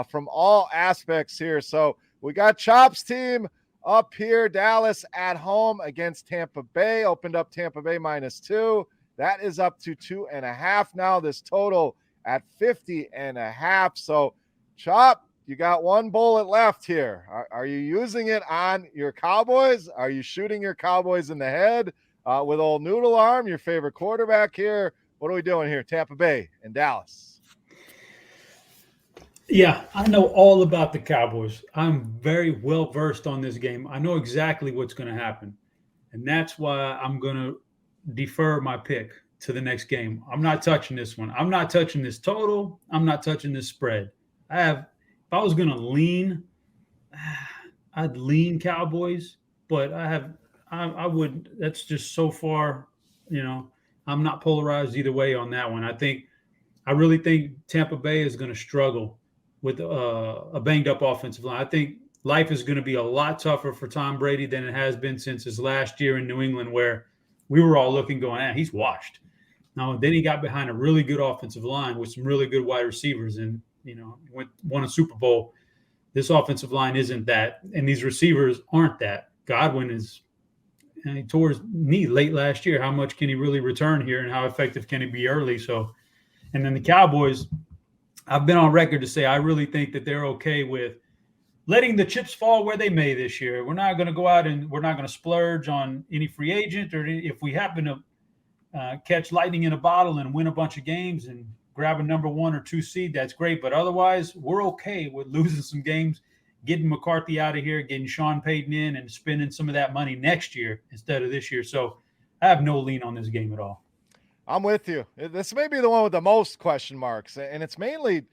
from all aspects here. So we got Chop's team up here, Dallas at home against Tampa Bay. Opened up Tampa Bay -2. That is up to 2.5 now. This total at 50.5. So, Chop, you got one bullet left here. Are you using it on your Cowboys? Are you shooting your Cowboys in the head with old Noodle Arm, your favorite quarterback here? What are we doing here? Tampa Bay and Dallas. Yeah, I know all about the Cowboys. I'm very well versed on this game. I know exactly what's going to happen. And that's why I'm going to defer my pick to the next game. I'm not touching this one. I'm not touching this total. I'm not touching this spread. If I was going to lean, I'd lean Cowboys, but I would, that's just so far, I'm not polarized either way on that one. I really think Tampa Bay is going to struggle with a banged up offensive line. I think life is going to be a lot tougher for Tom Brady than it has been since his last year in New England, where we were all looking going, he's washed. Now, then he got behind a really good offensive line with some really good wide receivers and, won a Super Bowl. This offensive line isn't that, and these receivers aren't that. Godwin he tore his knee late last year. How much can he really return here, and how effective can he be early? So, and then the Cowboys, I've been on record to say I really think that they're okay with letting the chips fall where they may this year. We're not going to go out and we're not going to splurge on any free agent, or if we happen to catch lightning in a bottle and win a bunch of games and grab a number 1 or 2 seed, that's great. But otherwise, we're okay with losing some games, getting McCarthy out of here, getting Sean Payton in, and spending some of that money next year instead of this year. So I have no lean on this game at all. I'm with you. This may be the one with the most question marks, and it's mainly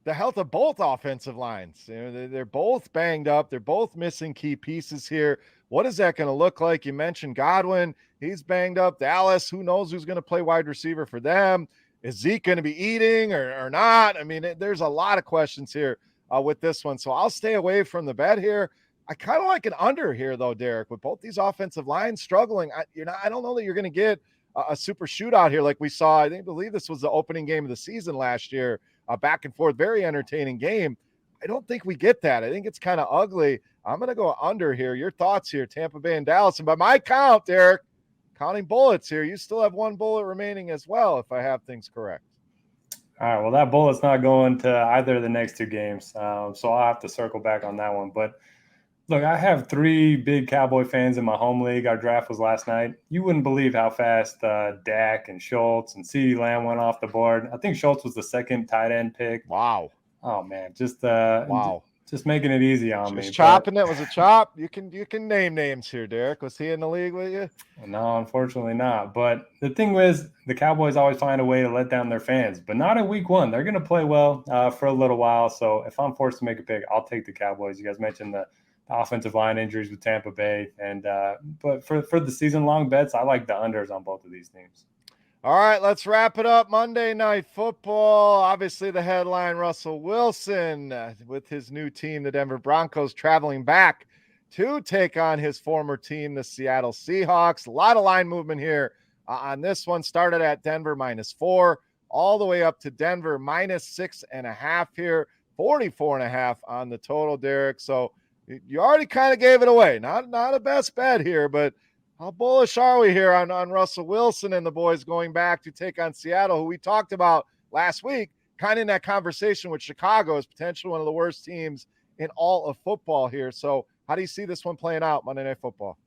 the health of both offensive lines. They're both banged up. They're both missing key pieces here. What is that going to look like? You mentioned Godwin. He's banged up. Dallas, who knows who's going to play wide receiver for them? Is Zeke going to be eating or not? I mean, there's a lot of questions here with this one. So I'll stay away from the bet here. I kind of like an under here, though, Derek, with both these offensive lines struggling. I don't know that you're going to get a super shootout here like we saw. I believe this was the opening game of the season last year, back and forth, very entertaining game. I don't think we get that. I think it's kind of ugly. I'm going to go under here. Your thoughts here, Tampa Bay and Dallas. And by my count, Derek, counting bullets here, you still have one bullet remaining as well, if I have things correct. All right, well, that bullet's not going to either of the next 2 games, so I'll have to circle back on that one. But look, I have 3 big Cowboy fans in my home league. Our draft was last night. You wouldn't believe how fast Dak and Schultz and CeeDee Lamb went off the board. I think Schultz was the 2nd tight end pick. Wow. Oh, man, wow. Just making it easy on me. Just chopping it. Was a chop? You can name names here, Derek. Was he in the league with you? No, unfortunately not. But the thing was, the Cowboys always find a way to let down their fans, but not in week 1. They're going to play well for a little while. So if I'm forced to make a pick, I'll take the Cowboys. You guys mentioned the offensive line injuries with Tampa Bay. But for the season-long bets, I like the unders on both of these teams. All right, let's wrap it up. Monday Night Football. Obviously, the headline, Russell Wilson with his new team, the Denver Broncos, traveling back to take on his former team, the Seattle Seahawks. A lot of line movement here on this one. Started at Denver -4, all the way up to Denver -6.5 here, 44.5 on the total, Derek. So you already kind of gave it away. Not a best bet here, but how bullish are we here on Russell Wilson and the boys going back to take on Seattle, who we talked about last week, kind of in that conversation with Chicago as potentially one of the worst teams in all of football here. So how do you see this one playing out, Monday Night Football?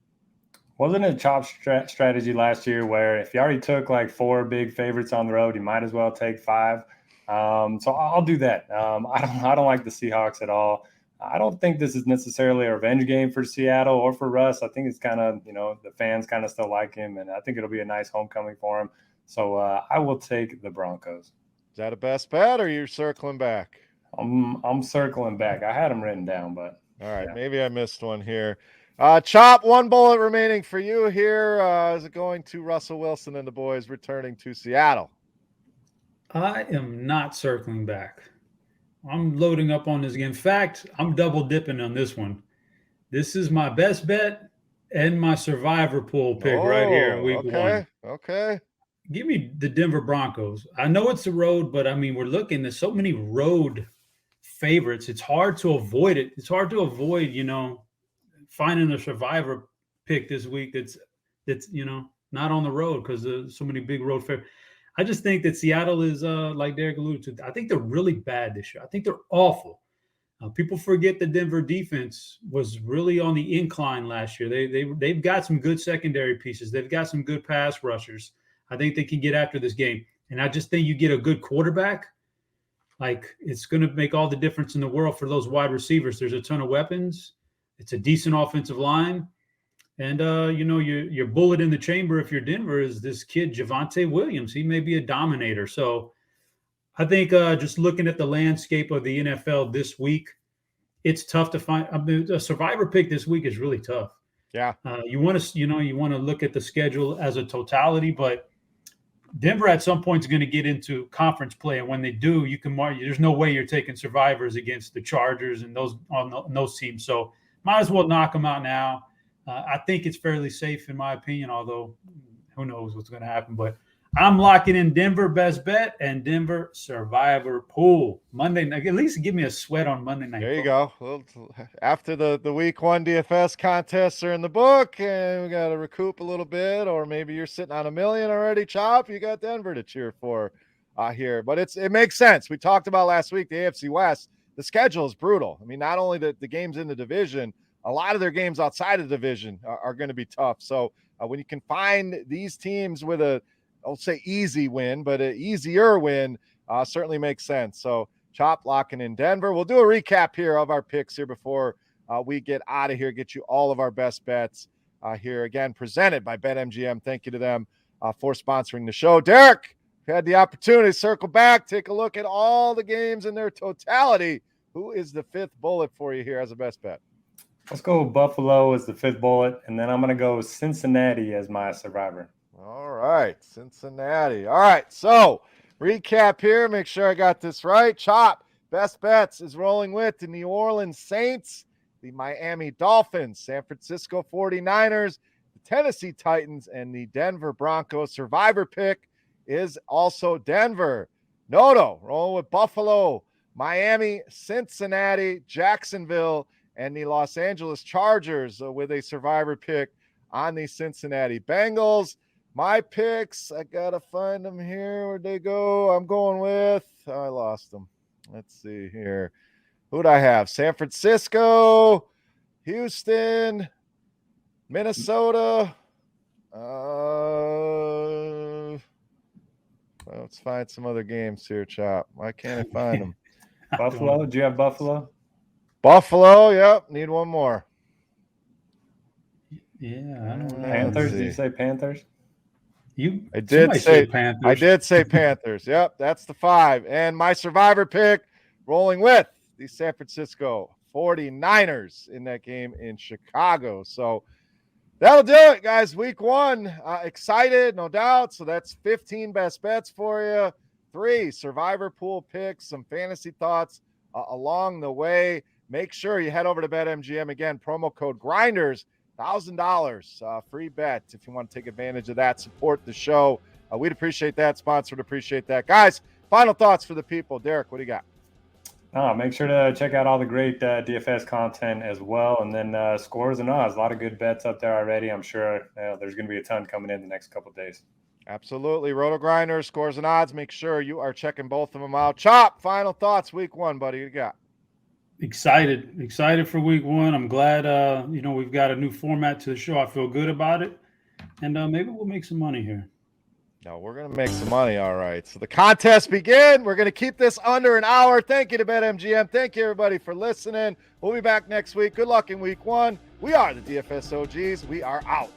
Wasn't it chop strategy last year where if you already took like 4 big favorites on the road, you might as well take 5? So I'll do that. I don't like the Seahawks at all. I don't think this is necessarily a revenge game for Seattle or for Russ. I think it's kind of, the fans kind of still like him, and I think it'll be a nice homecoming for him. So I will take the Broncos. Is that a best bet, or you're circling back? I'm circling back. I had them written down, but all right, yeah. Maybe I missed one here. Chop, 1 bullet remaining for you here. Is it going to Russell Wilson and the boys returning to Seattle? I am not circling back. I'm loading up on this game. In fact, I'm double dipping on this one. This is my best bet and my survivor pool pick right here in week 1. Okay. Give me the Denver Broncos. I know it's the road, but I mean, we're looking at so many road favorites. It's hard to avoid it. It's hard to avoid, finding a survivor pick this week that's not on the road because there's so many big road favorites. I just think that Seattle is, like Derek alluded to, I think they're really bad this year. I think they're awful. People forget the Denver defense was really on the incline last year. They've got some good secondary pieces. They've got some good pass rushers. I think they can get after this game. And I just think you get a good quarterback, like it's going to make all the difference in the world for those wide receivers. There's a ton of weapons. It's a decent offensive line. And, your bullet in the chamber, if you're Denver, is this kid, Javonte Williams. He may be a dominator. So I think just looking at the landscape of the NFL this week, it's tough to find. I mean, a survivor pick this week is really tough. Yeah. You want to look at the schedule as a totality, but Denver at some point is going to get into conference play, and when they do, you can mark. There's no way you're taking survivors against the Chargers and those teams. So might as well knock them out now. I think it's fairly safe in my opinion, although who knows what's going to happen. But I'm locking in Denver best bet and Denver survivor pool Monday night. At least give me a sweat on Monday night. There you go. Well, after the week 1 DFS contests are in the book and we got to recoup a little bit, or maybe you're sitting on $1 million already, Chop, you got Denver to cheer for here. But it makes sense. We talked about last week, the AFC West, the schedule is brutal. I mean, not only the games in the division, a lot of their games outside of the division are going to be tough. So when you can find these teams with I'll say easy win, but an easier win certainly makes sense. So Chop locking in Denver. We'll do a recap here of our picks here before we get out of here, get you all of our best bets here. Again, presented by BetMGM. Thank you to them for sponsoring the show. Derek, you had the opportunity to circle back, take a look at all the games in their totality. Who is the 5th bullet for you here as a best bet? Let's go Buffalo as the 5th bullet, and then I'm going to go Cincinnati as my survivor. All right, Cincinnati. All right, so recap here. Make sure I got this right. Chop, best bets is rolling with the New Orleans Saints, the Miami Dolphins, San Francisco 49ers, the Tennessee Titans, and the Denver Broncos. Survivor pick is also Denver. Noto, rolling with Buffalo, Miami, Cincinnati, Jacksonville, and the Los Angeles Chargers with a survivor pick on the Cincinnati Bengals. My picks, I got to find them here. Where'd they go? I'm going with, I lost them. Let's see here. Who'd I have? San Francisco, Houston, Minnesota. Let's find some other games here, Chop. Why can't I find them? Buffalo? Do you have Buffalo? Buffalo, yep. Need one more. Yeah, I don't know. Panthers? Did you say Panthers? I did say Panthers. I did say Panthers. Yep, that's the 5. And my survivor pick, rolling with the San Francisco 49ers in that game in Chicago. So that'll do it, guys. Week 1. Excited, no doubt. So that's 15 best bets for you. 3 survivor pool picks, some fantasy thoughts along the way. Make sure you head over to BetMGM. Again, promo code Grinders, $1,000 free bet if you want to take advantage of that. Support the show. We'd appreciate that. Sponsor would appreciate that. Guys, final thoughts for the people. Derek, what do you got? Make sure to check out all the great DFS content as well. And then scores and odds. A lot of good bets up there already. I'm sure there's going to be a ton coming in the next couple of days. Absolutely. RotoGrinders, scores and odds. Make sure you are checking both of them out. Chop, final thoughts, week 1, buddy. You got? Excited for week one. I'm glad, we've got a new format to the show. I feel good about it. And maybe we'll make some money here. No, we're going to make some money. All right. So the contest begin. We're going to keep this under an hour. Thank you to BetMGM. Thank you, everybody, for listening. We'll be back next week. Good luck in week one. We are the DFS OGs. We are out.